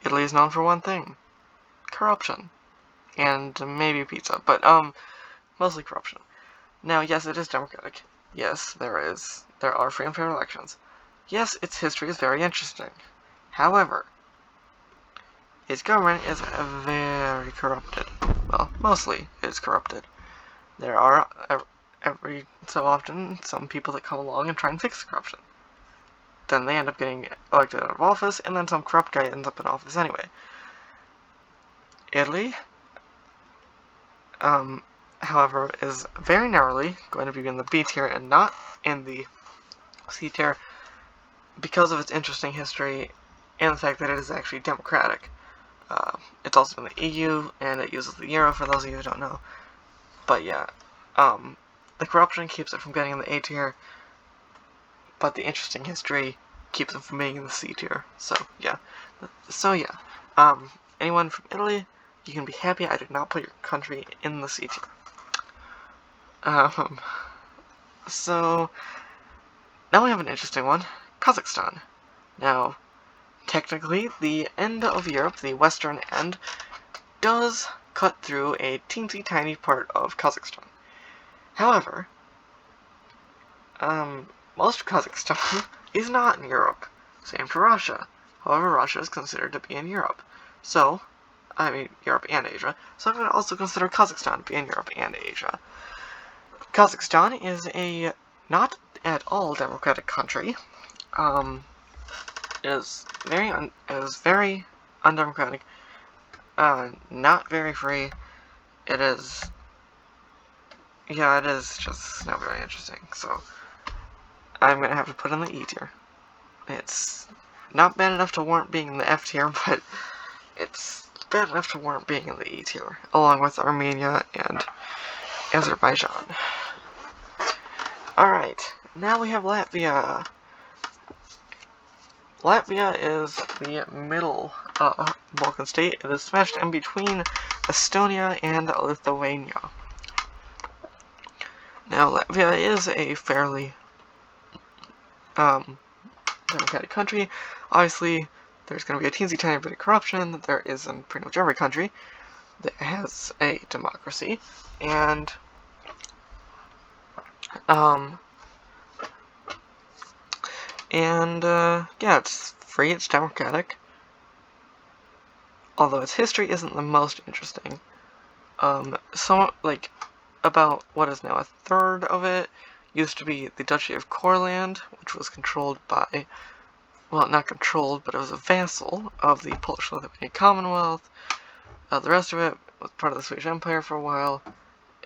Italy is known for one thing: corruption, and maybe pizza, but mostly corruption. Now, yes, it is democratic. Yes, there are free and fair elections. Yes, its history is very interesting. However, its government is very corrupted. Well, mostly it's corrupted. There are, every so often, some people that come along and try and fix the corruption. Then they end up getting elected out of office, and then some corrupt guy ends up in office anyway. Italy, however, is very narrowly going to be in the B tier and not in the C tier because of its interesting history and the fact that it is actually democratic. It's also in the EU, and it uses the euro for those of you who don't know. But yeah, the corruption keeps it from getting in the A tier, but the interesting history keeps it from being in the C tier. So yeah, anyone from Italy, you can be happy I did not put your country in the C tier. So now we have an interesting one, Kazakhstan. Now, technically, the end of Europe, the western end, does cut through a teensy tiny part of Kazakhstan. However, most of Kazakhstan is not in Europe. Same for Russia. However, Russia is considered to be in Europe. So, I mean, Europe and Asia. So I'm going to also consider Kazakhstan to be in Europe and Asia. Kazakhstan is a not at all democratic country. Is very undemocratic. Not very free. It is just not very interesting. So I'm gonna have to put in the E tier. It's not bad enough to warrant being in the F tier, but it's bad enough to warrant being in the E tier, along with Armenia and Azerbaijan. Alright, now we have Latvia. Latvia is the middle Balkan state. It is smashed in between Estonia and Lithuania. Now, Latvia is a fairly democratic country. Obviously, there's going to be a teensy tiny bit of corruption. There is in pretty much every country that has a democracy. And yeah, it's free, it's democratic. Although its history isn't the most interesting. About what is now a third of it used to be the Duchy of Courland, which was controlled by, well, not controlled, but it was a vassal of the Polish-Lithuanian Commonwealth. The rest of it was part of the Swedish Empire for a while,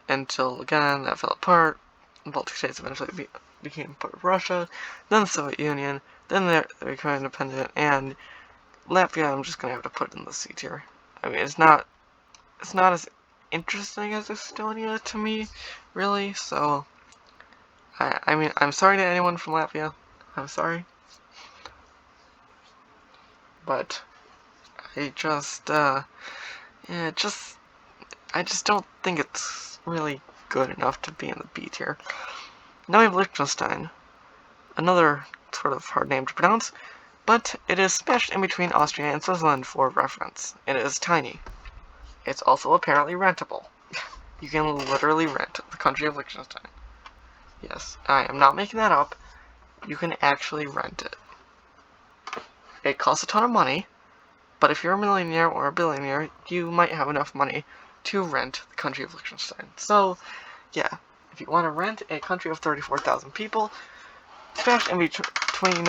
until, again, that fell apart. The Baltic states eventually became part of Russia, then the Soviet Union, then they became independent, and Latvia I'm just gonna have to put in the C tier. I mean, it's not as interesting as Estonia to me, really, so I mean, I'm sorry to anyone from Latvia. I'm sorry. But I just I just don't think it's really good enough to be in the B tier. Now we have Liechtenstein. Another sort of hard name to pronounce, but it is smashed in between Austria and Switzerland for reference. It is tiny. It's also apparently rentable. You can literally rent the country of Liechtenstein. Yes, I am not making that up. You can actually rent it. It costs a ton of money, but if you're a millionaire or a billionaire, you might have enough money to rent the country of Liechtenstein. So, yeah, if you want to rent a country of 34,000 people, smashed in between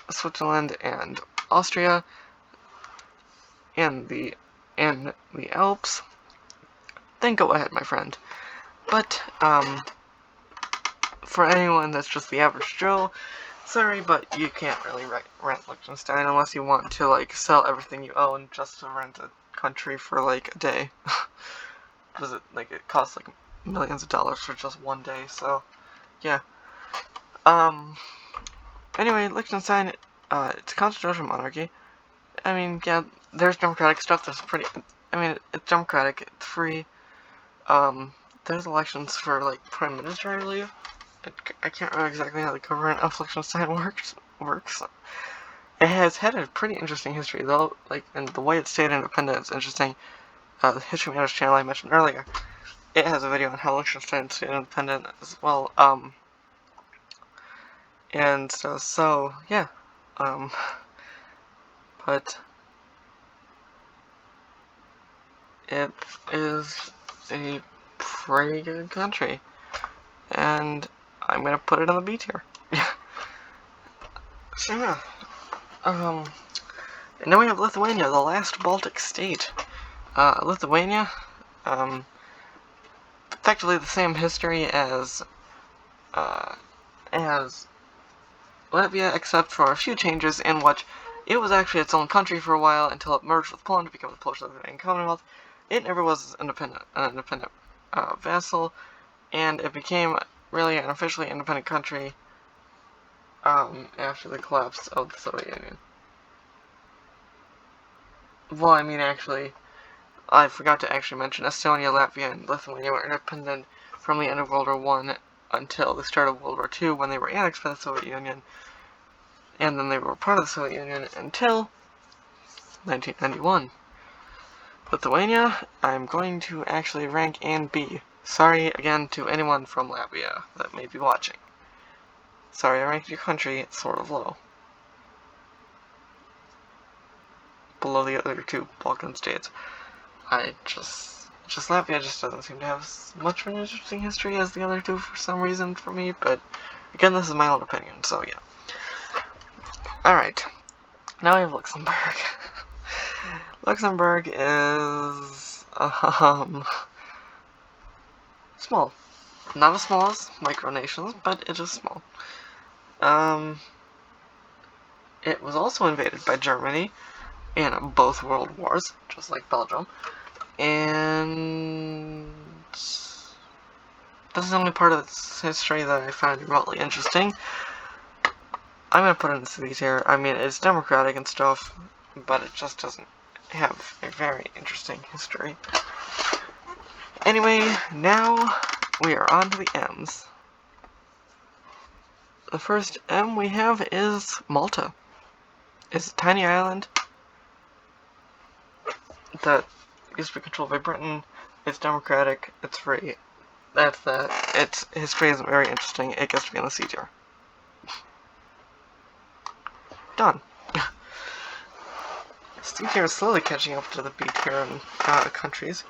Switzerland and Austria, and the Alps, then go ahead, my friend. But for anyone that's just the average Joe, sorry, but you can't really rent Liechtenstein unless you want to, like, sell everything you own just to rent a country for, like, a day. Because it costs, like, millions of dollars for just one day, so, yeah. Anyway, Liechtenstein, it's a constitutional monarchy. I mean, yeah, there's democratic stuff that's pretty, I mean, it's democratic, it's free. There's elections for, like, prime minister, I believe. I can't remember exactly how the government of Liechtenstein works. It has had a pretty interesting history, though, like, and the way it stayed independent is interesting. The History Matters channel I mentioned earlier, it has a video on how Liechtenstein stayed independent as well, and so yeah, but it is a pretty good country, and I'm gonna put it on the B tier. So yeah, and then we have Lithuania, the last Baltic state. Lithuania, effectively the same history as Latvia, except for a few changes in which it was actually its own country for a while until it merged with Poland to become the Polish-Lithuanian Commonwealth. It never was an independent vassal, and it became really an officially independent country after the collapse of the Soviet Union. Well, I mean, actually, I forgot to actually mention Estonia, Latvia, and Lithuania were independent from the end of World War I until the start of World War II, when they were annexed by the Soviet Union, and then they were part of the Soviet Union until 1991. Lithuania, I'm going to actually rank and B. Sorry again to anyone from Latvia that may be watching. Sorry, I ranked your country sort of low. Below the other two Balkan states. Latvia just doesn't seem to have as much of an interesting history as the other two for some reason for me, but again, this is my own opinion, so yeah. Alright, now we have Luxembourg. Luxembourg is, small. Not as small as micronations, but it is small. It was also invaded by Germany in both world wars, just like Belgium. And this is the only part of its history that I find remotely interesting. I'm gonna put it in C tier. I mean, it's democratic and stuff, but it just doesn't have a very interesting history. Anyway, now we are on to the M's. The first M we have is Malta. It's a tiny island that used to be controlled by Britain. It's democratic. It's free. That's that. Its history isn't very interesting. It gets to be in the C tier. Done. C tier is slowly catching up to the B tier in countries.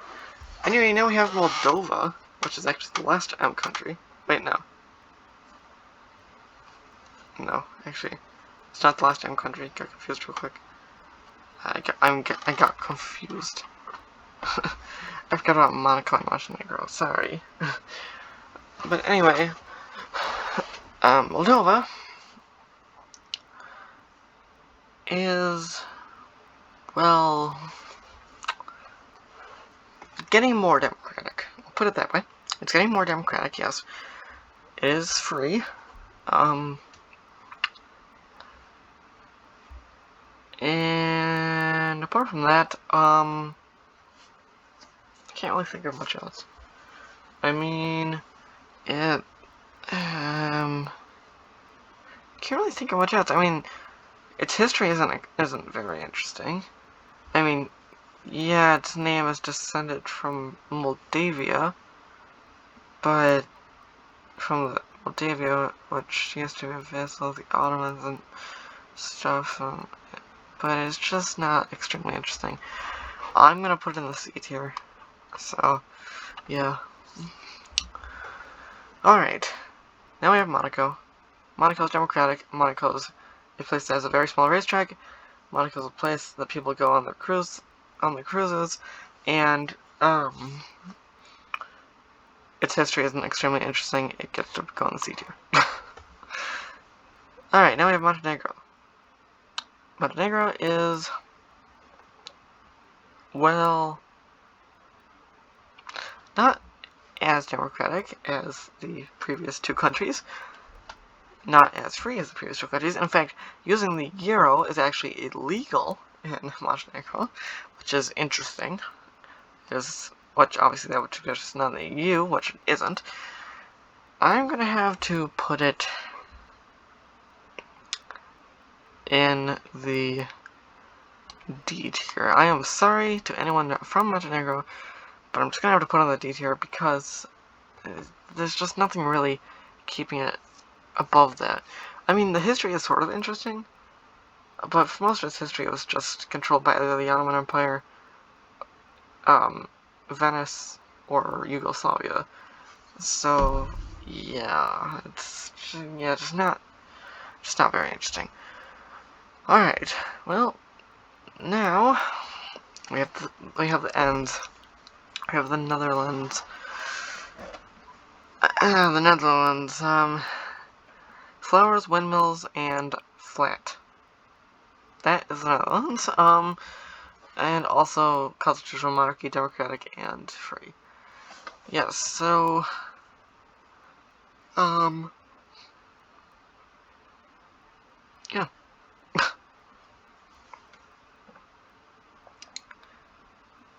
Anyway, now we have Moldova, which is actually the last M country. Wait, no. No, actually, it's not the last M country. Got confused real quick. I got confused. I forgot about Monaco and Montenegro. Sorry. But anyway, Moldova is, well, getting more democratic. I'll put it that way. It's getting more democratic, yes. It is free. And apart from that, I can't really think of much else. I mean, can't really think of much else. I mean, its history isn't very interesting. I mean, yeah, its name is descended from Moldavia, but from the Moldavia, which used to be a vassal of the Ottomans and stuff, but it's just not extremely interesting. I'm gonna put it in the C tier, so, yeah. Alright, now we have Monaco. Monaco's democratic. Monaco's a place that has a very small racetrack. Monaco's a place that people go on their cruises, and its history isn't extremely interesting. It gets to go on the C tier. Alright, now we have Montenegro. Montenegro is, well, not as democratic as the previous two countries, not as free as the previous two countries. In fact, using the euro is actually illegal in Montenegro, which is interesting. Which obviously that would suggest it's not the EU, which it isn't. I'm gonna have to put it in the D tier. I am sorry to anyone from Montenegro, but I'm just gonna have to put on the D tier because there's just nothing really keeping it above that. I mean, the history is sort of interesting, but for most of its history it was just controlled by either the Ottoman Empire, Venice, or Yugoslavia. So, yeah, it's just not very interesting. Alright, well, now we have the ends. We have the Netherlands. The Netherlands, flowers, windmills, and flat. That is the Netherlands, and also constitutional monarchy, democratic, and free. Yes, so, yeah.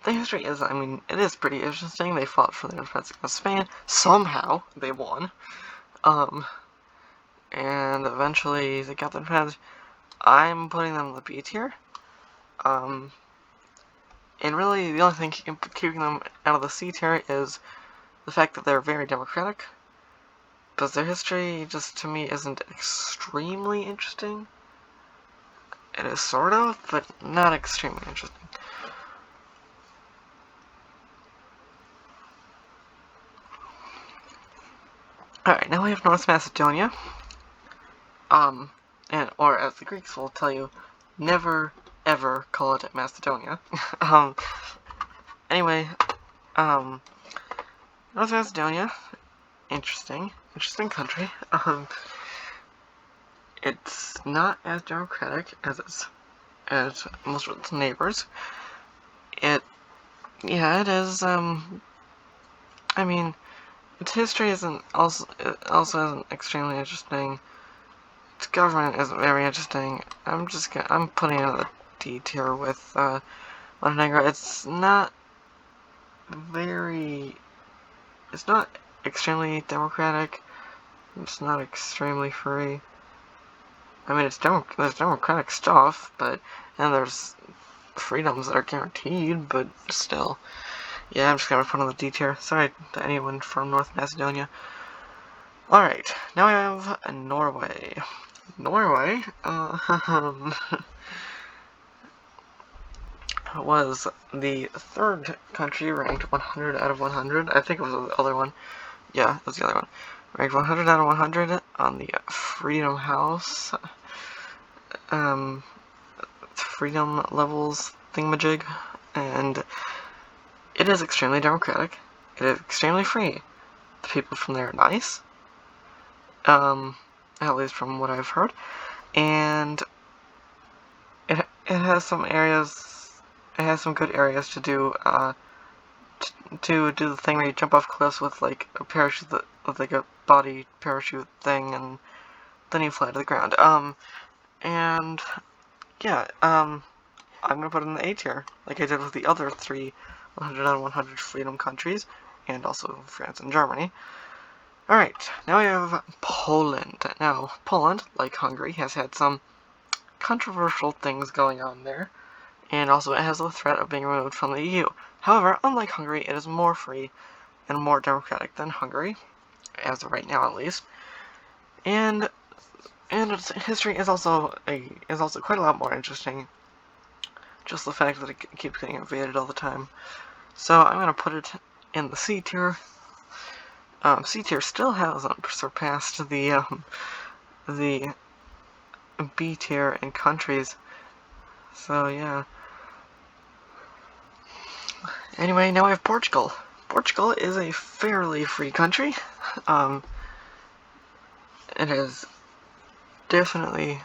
The history is, I mean, it is pretty interesting. They fought for their independence against Spain. Somehow, they won. And eventually they got their independence. I'm putting them in the B tier. And really, the only thing keeping them out of the C tier is the fact that they're very democratic. Because their history, just to me, isn't extremely interesting. It is sort of, but not extremely interesting. Alright, now we have North Macedonia. Or as the Greeks will tell you, never ever call it Macedonia. Anyway, North Macedonia, interesting country. It's not as democratic as most of its neighbors. It is, I mean, its history isn't isn't extremely interesting. Its government isn't very interesting. I'm putting it in the D tier with Montenegro. It's not extremely democratic. It's not extremely free. I mean, there's democratic stuff, and there's freedoms that are guaranteed, but still. Yeah, I'm just gonna put on the D tier. Sorry to anyone from North Macedonia. Alright, now we have Norway. Norway, was the third country ranked 100 out of 100. I think it was the other one. Yeah, it was the other one. Ranked 100 out of 100 on the Freedom House, freedom levels thingamajig, and it is extremely democratic. It is extremely free. The people from there are nice, at least from what I've heard, and it has some areas. It has some good areas to do to do the thing where you jump off cliffs with like a parachute, with like a body parachute thing, and then you fly to the ground. And yeah, I'm gonna put it in the A tier, like I did with the other three 100 out of 100 freedom countries, and also France and Germany. Alright, now we have Poland. Now, Poland, like Hungary, has had some controversial things going on there, and also it has the threat of being removed from the EU. However, unlike Hungary, it is more free and more democratic than Hungary, as of right now at least. And its history is also quite a lot more interesting. Just the fact that it keeps getting invaded all the time. So I'm gonna put it in the C tier. C tier still hasn't surpassed the B tier in countries. So yeah. Anyway, now we have Portugal. Portugal is a fairly free country. It has definitely,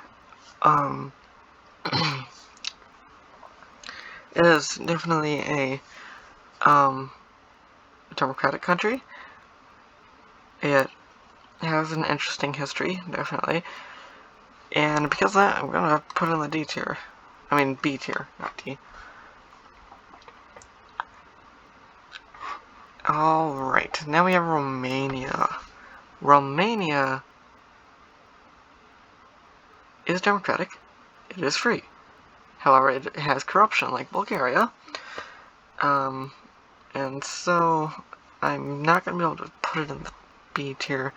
it is definitely a, democratic country. It has an interesting history, definitely. And because of that, I'm gonna put it in the D tier. I mean B tier, not D. Alright, now we have Romania. Romania is democratic. It is free. However, it has corruption like Bulgaria. And so I'm not gonna be able to put it in the B tier.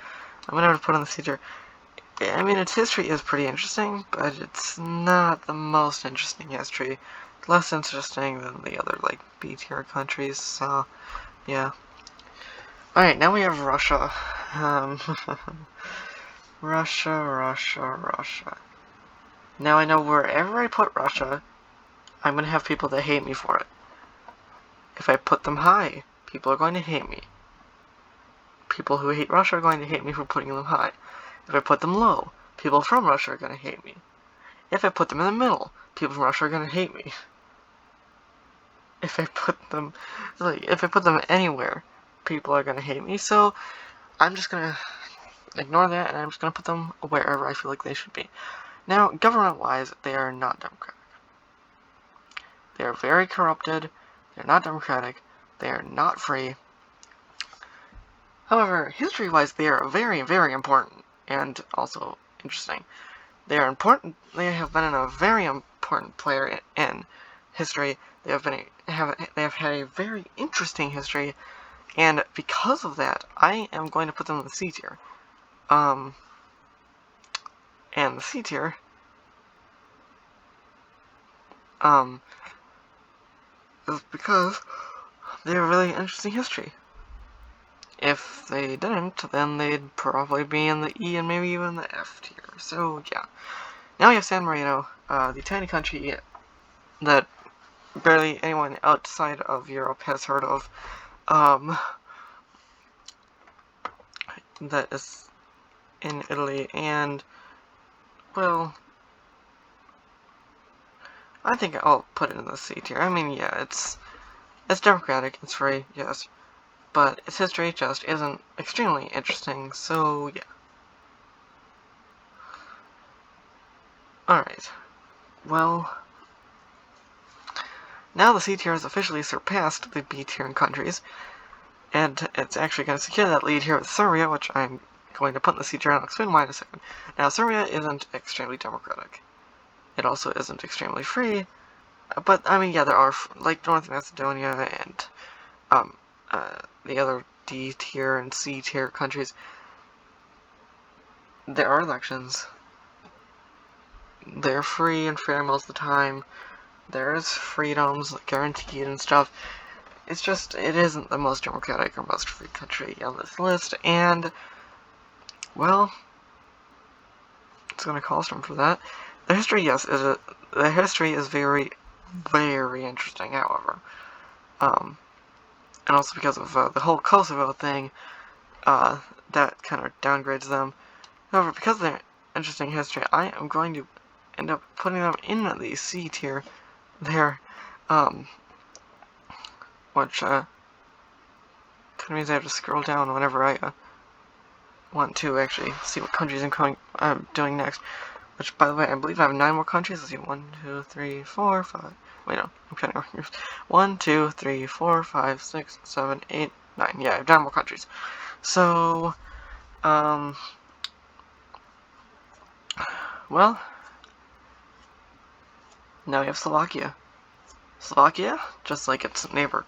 I'm gonna have to put it in the C tier. I mean, its history is pretty interesting, but it's not the most interesting history. It's less interesting than the other, like, B tier countries, so, yeah. Alright, now we have Russia. Russia. Now I know wherever I put Russia, I'm gonna have people that hate me for it. If I put them high, people are going to hate me. People who hate Russia are going to hate me for putting them high. If I put them low, people from Russia are going to hate me. If I put them in the middle, people from Russia are going to hate me. If I put them anywhere, people are going to hate me. So I'm just going to ignore that, and I'm just going to put them wherever I feel like they should be. Now, government-wise, they are not democratic. They are very corrupted. They're not democratic. They are not free. However, history-wise, they are very, very important and also interesting. They are important. They have been a very important player in history. They have had a very interesting history, and because of that, I am going to put them in the C tier. And the C tier, is because they have a really interesting history. If they didn't, then they'd probably be in the E and maybe even the F tier. So, yeah. Now we have San Marino, the tiny country that barely anyone outside of Europe has heard of. That is in Italy, and, well, I think I'll put it in the C tier. I mean, yeah, it's democratic, it's free, yes, but its history just isn't extremely interesting, so yeah. Alright, well, now the C tier has officially surpassed the B tier in countries, and it's actually going to secure that lead here with Serbia, which I'm going to put in the C tier, and I'll explain why in a second. Now, Serbia isn't extremely democratic. It also isn't extremely free, but, I mean, yeah, there are, like, North Macedonia and, the other D tier and C tier countries. There are elections. They're free and fair most of the time. There's freedoms guaranteed and stuff. It's just, it isn't the most democratic or most free country on this list, and, well, it's gonna cost them for that. The history, yes, the history is very, very interesting, however. And also because of the whole Kosovo thing, that kind of downgrades them. However, because of their interesting history, I am going to end up putting them in the C tier there, which, kind of means I have to scroll down whenever I, want to actually see what countries I'm doing next. Which, by the way, I believe I have 9 more countries. Let's see, 1, 2, 3, 4, 5. Wait, no, I'm counting wrong here. 1, 2, 3, 4, 5, 6, 7, 8, 9. Yeah, I have 9 more countries. So, well, now we have Slovakia. Slovakia, just like its neighbor.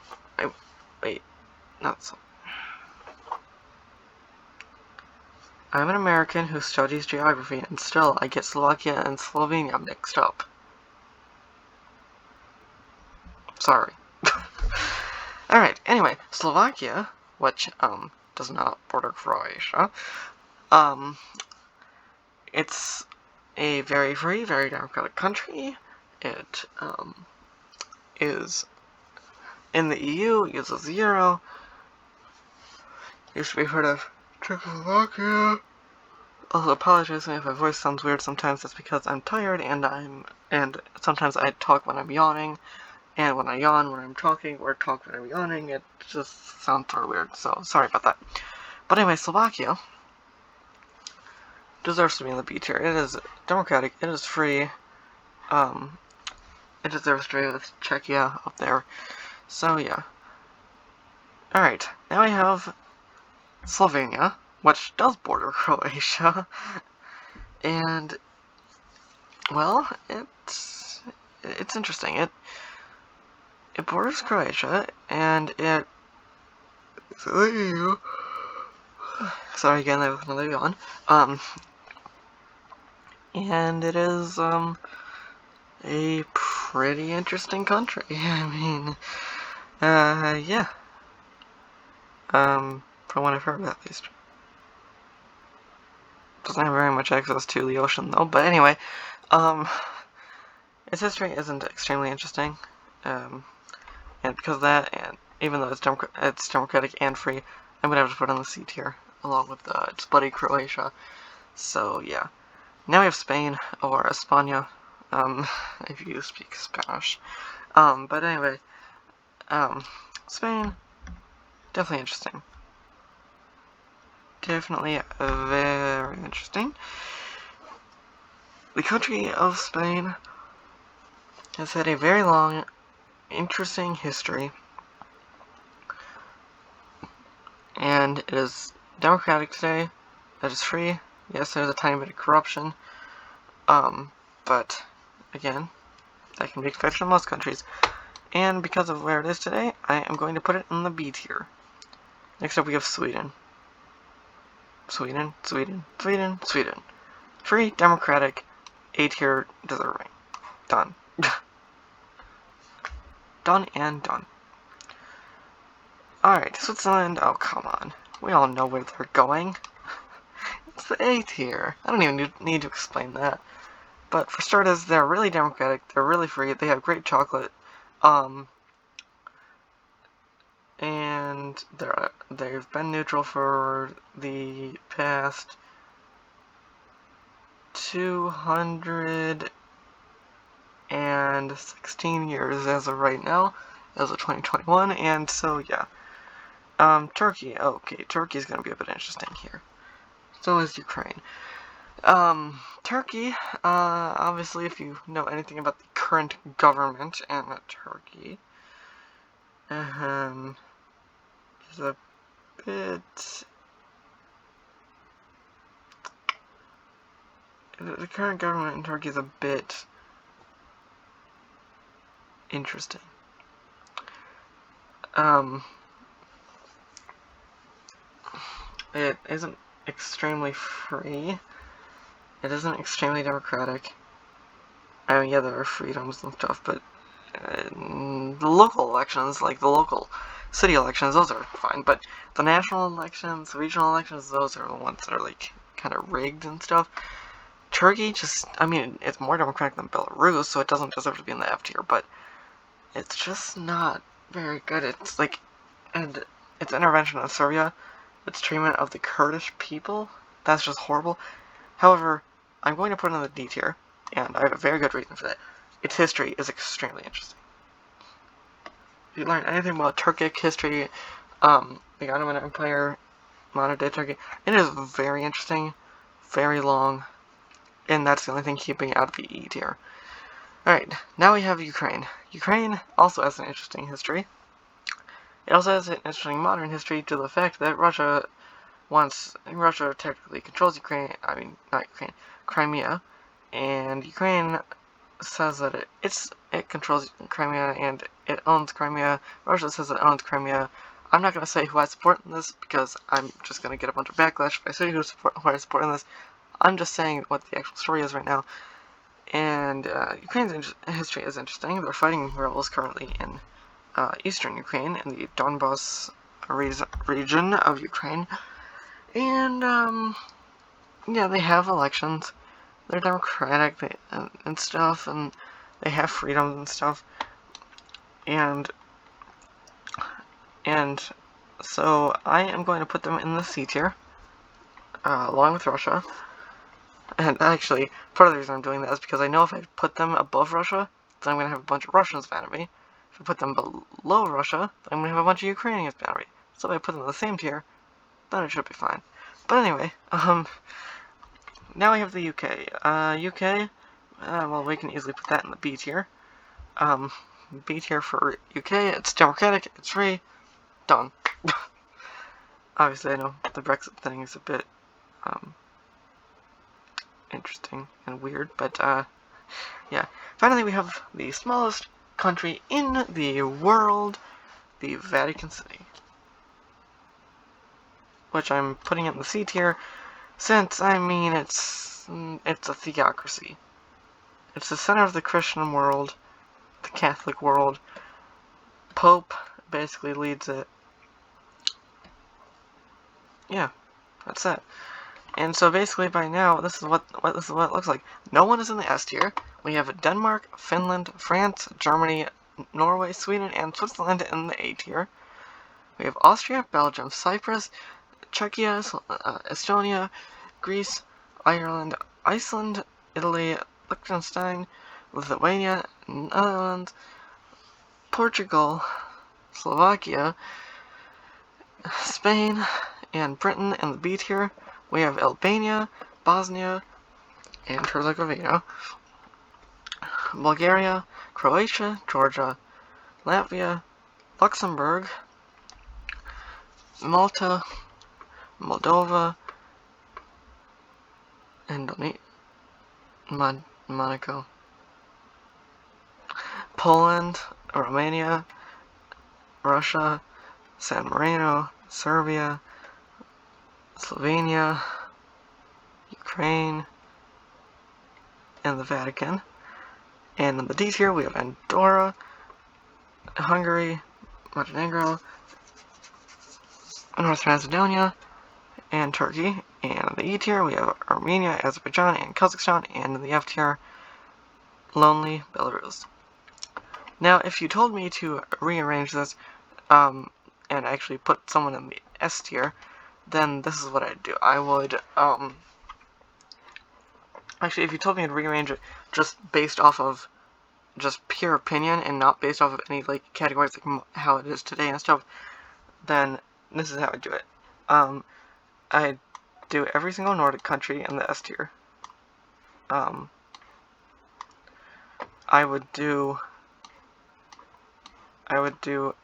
Wait, not so. I'm an American who studies geography, and still I get Slovakia and Slovenia mixed up. Sorry. Alright, anyway, Slovakia, which, does not border Croatia, it's a very free, very democratic country. It, is in the EU, uses the euro. You should be heard of Czechoslovakia. Also, apologize if my voice sounds weird sometimes. That's because I'm tired and sometimes I talk when I'm yawning, and when I yawn when I'm talking, or talk when I'm yawning. It just sounds sort of weird. So sorry about that. But anyway, Slovakia deserves to be in the B tier. It is democratic. It is free. It deserves to be with Czechia up there. So yeah. Alright, now we have Slovenia, which does border Croatia. And, well, it's interesting. It borders Croatia, and it... Sorry again, I was another yawn. And it is, a pretty interesting country. I mean, yeah. From what I've heard, at least. Doesn't have very much access to the ocean, though. But anyway, its history isn't extremely interesting. And because of that, and even though it's democratic and free, I'm gonna have to put it on the C tier, along with its buddy Croatia. So, yeah. Now we have Spain, or España, if you speak Spanish. But anyway, Spain, definitely interesting. Definitely very interesting. The country of Spain has had a very long, interesting history, and it is democratic today. It is free. Yes, there's a tiny bit of corruption, but again, that can be expected in most countries. And because of where it is today, I am going to put it in the B tier. Next up, we have Sweden. Sweden. Free, democratic, A tier, deserving. Done. Done and done. Alright, Switzerland, oh come on. We all know where they're going. It's the A tier. I don't even need to explain that. But for starters, they're really democratic, they're really free, they have great chocolate, and they've been neutral for the past 216 years as of right now, as of 2021, and so yeah. Turkey, okay, Turkey's gonna be a bit interesting here. So is Ukraine. Turkey, obviously if you know anything about the current government in Turkey, is a bit... The current government in Turkey is a bit interesting. It isn't extremely free. It isn't extremely democratic. I mean, yeah, there are freedoms and stuff, but the local elections, like the local city elections, those are fine. But the national elections, regional elections, those are the ones that are, like, kind of rigged and stuff. Turkey just, I mean, it's more democratic than Belarus, so it doesn't deserve to be in the F tier, but it's just not very good. It's like, and its intervention in Syria, its treatment of the Kurdish people, that's just horrible. However, I'm going to put it in the D tier, and I have a very good reason for that. Its history is extremely interesting. If you learn anything about Turkic history, the Ottoman Empire, modern day Turkey, it is very interesting, very long, and that's the only thing keeping it out of the E tier. Alright, now we have Ukraine. Ukraine also has an interesting history. It also has an interesting modern history to the fact that Russia technically controls Ukraine, I mean, not Ukraine, Crimea, and Ukraine says that it controls Crimea and it owns Crimea. Russia says it owns Crimea. I'm not going to say who I support in this because I'm just going to get a bunch of backlash if I say who I support in this. I'm just saying what the actual story is right now. And Ukraine's history is interesting. They're fighting rebels currently in eastern Ukraine, in the Donbas region of Ukraine. And, yeah, they have elections. They're democratic and stuff, and they have freedoms and stuff. And so I am going to put them in the C tier, along with Russia. And actually, part of the reason I'm doing that is because I know if I put them above Russia, then I'm going to have a bunch of Russians mad at me. If I put them below Russia, then I'm going to have a bunch of Ukrainians mad at me. So if I put them in the same tier, then it should be fine. But anyway, now we have the UK. UK, well, we can easily put that in the B tier. B tier for UK, it's democratic, it's free, done. Obviously, I know the Brexit thing is a bit, interesting and weird, but, yeah. Finally, we have the smallest country in the world, the Vatican City. Which I'm putting it in the C tier, since, I mean, it's a theocracy. It's the center of the Christian world, the Catholic world. Pope basically leads it. Yeah, that's it. And so basically by now, this is what it looks like. No one is in the S tier. We have Denmark, Finland, France, Germany, Norway, Sweden, and Switzerland in the A tier. We have Austria, Belgium, Cyprus, Czechia, Estonia, Greece, Ireland, Iceland, Italy, Liechtenstein, Lithuania, Netherlands, Portugal, Slovakia, Spain, and Britain in the B tier. We have Albania, Bosnia, and Herzegovina, Bulgaria, Croatia, Georgia, Latvia, Luxembourg, Malta, Moldova, and Monaco, Poland, Romania, Russia, San Marino, Serbia, Slovenia, Ukraine, and the Vatican. And in the D tier, we have Andorra, Hungary, Montenegro, North Macedonia, and Turkey. And in the E tier, we have Armenia, Azerbaijan, and Kazakhstan. And in the F tier, lonely Belarus. Now, if you told me to rearrange this, and actually put someone in the S tier, then this is what I'd do. I would, actually, if you told me to rearrange it just based off of just pure opinion and not based off of any, like, categories like how it is today and stuff, then this is how I'd do it. I'd do every single Nordic country in the S tier. I would do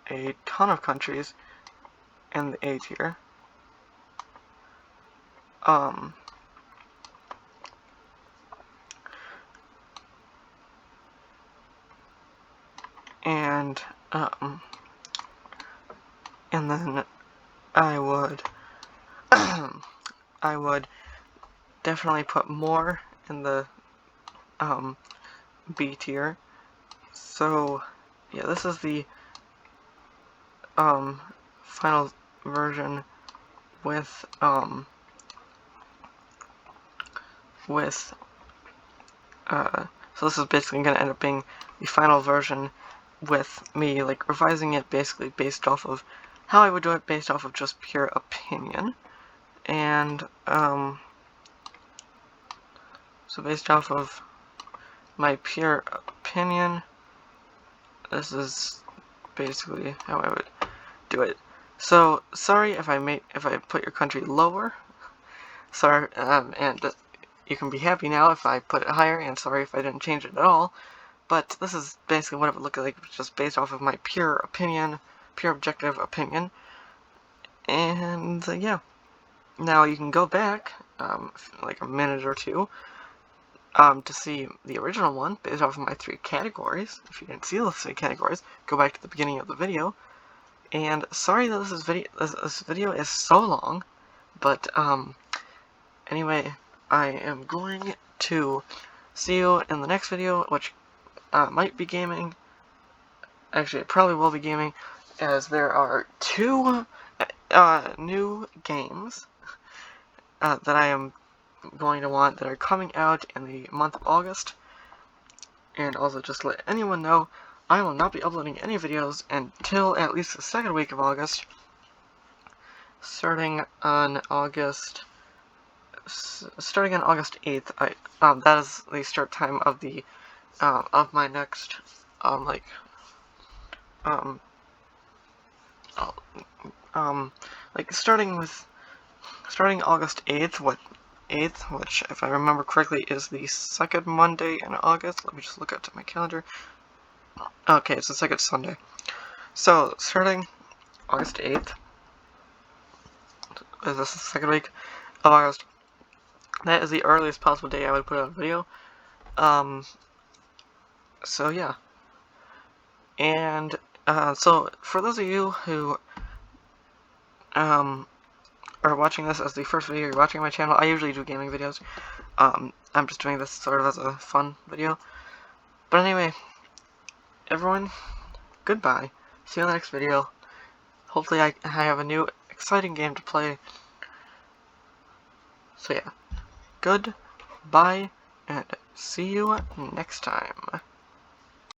a ton of countries in the A tier. And then I would I would definitely put more in the B tier. So yeah, this is the final version with so this is basically going to end up being the final version with me, like, revising it basically based off of how I would do it based off of just pure opinion. And, so based off of my pure opinion, this is basically how I would do it. So, sorry if I put your country lower. Sorry, and you can be happy now if I put it higher, and sorry if I didn't change it at all. But this is basically what it would look like just based off of my pure opinion, pure objective opinion. And, yeah. Now you can go back, like a minute or two, to see the original one based off of my 3 categories. If you didn't see those 3 categories, go back to the beginning of the video. And sorry that this video is so long, but, anyway, I am going to see you in the next video, which might be gaming. Actually, it probably will be gaming, as there are 2 new games that I am going to want that are coming out in the month of August. And also, just to let anyone know, I will not be uploading any videos until at least the 2nd week of August, starting on August starting on August 8th, that is the start time of the of my next like like starting August 8th, which if I remember correctly is the second Monday in August. Let me just look at my calendar. Okay, it's the second Sunday. So starting August 8th, is this the second week of August? That is the earliest possible day I would put out a video. So yeah. And so for those of you who are watching this as the first video you're watching on my channel, I usually do gaming videos. I'm just doing this sort of as a fun video. But anyway, everyone, goodbye. See you in the next video. Hopefully I have a new exciting game to play. So yeah, goodbye, and see you next time.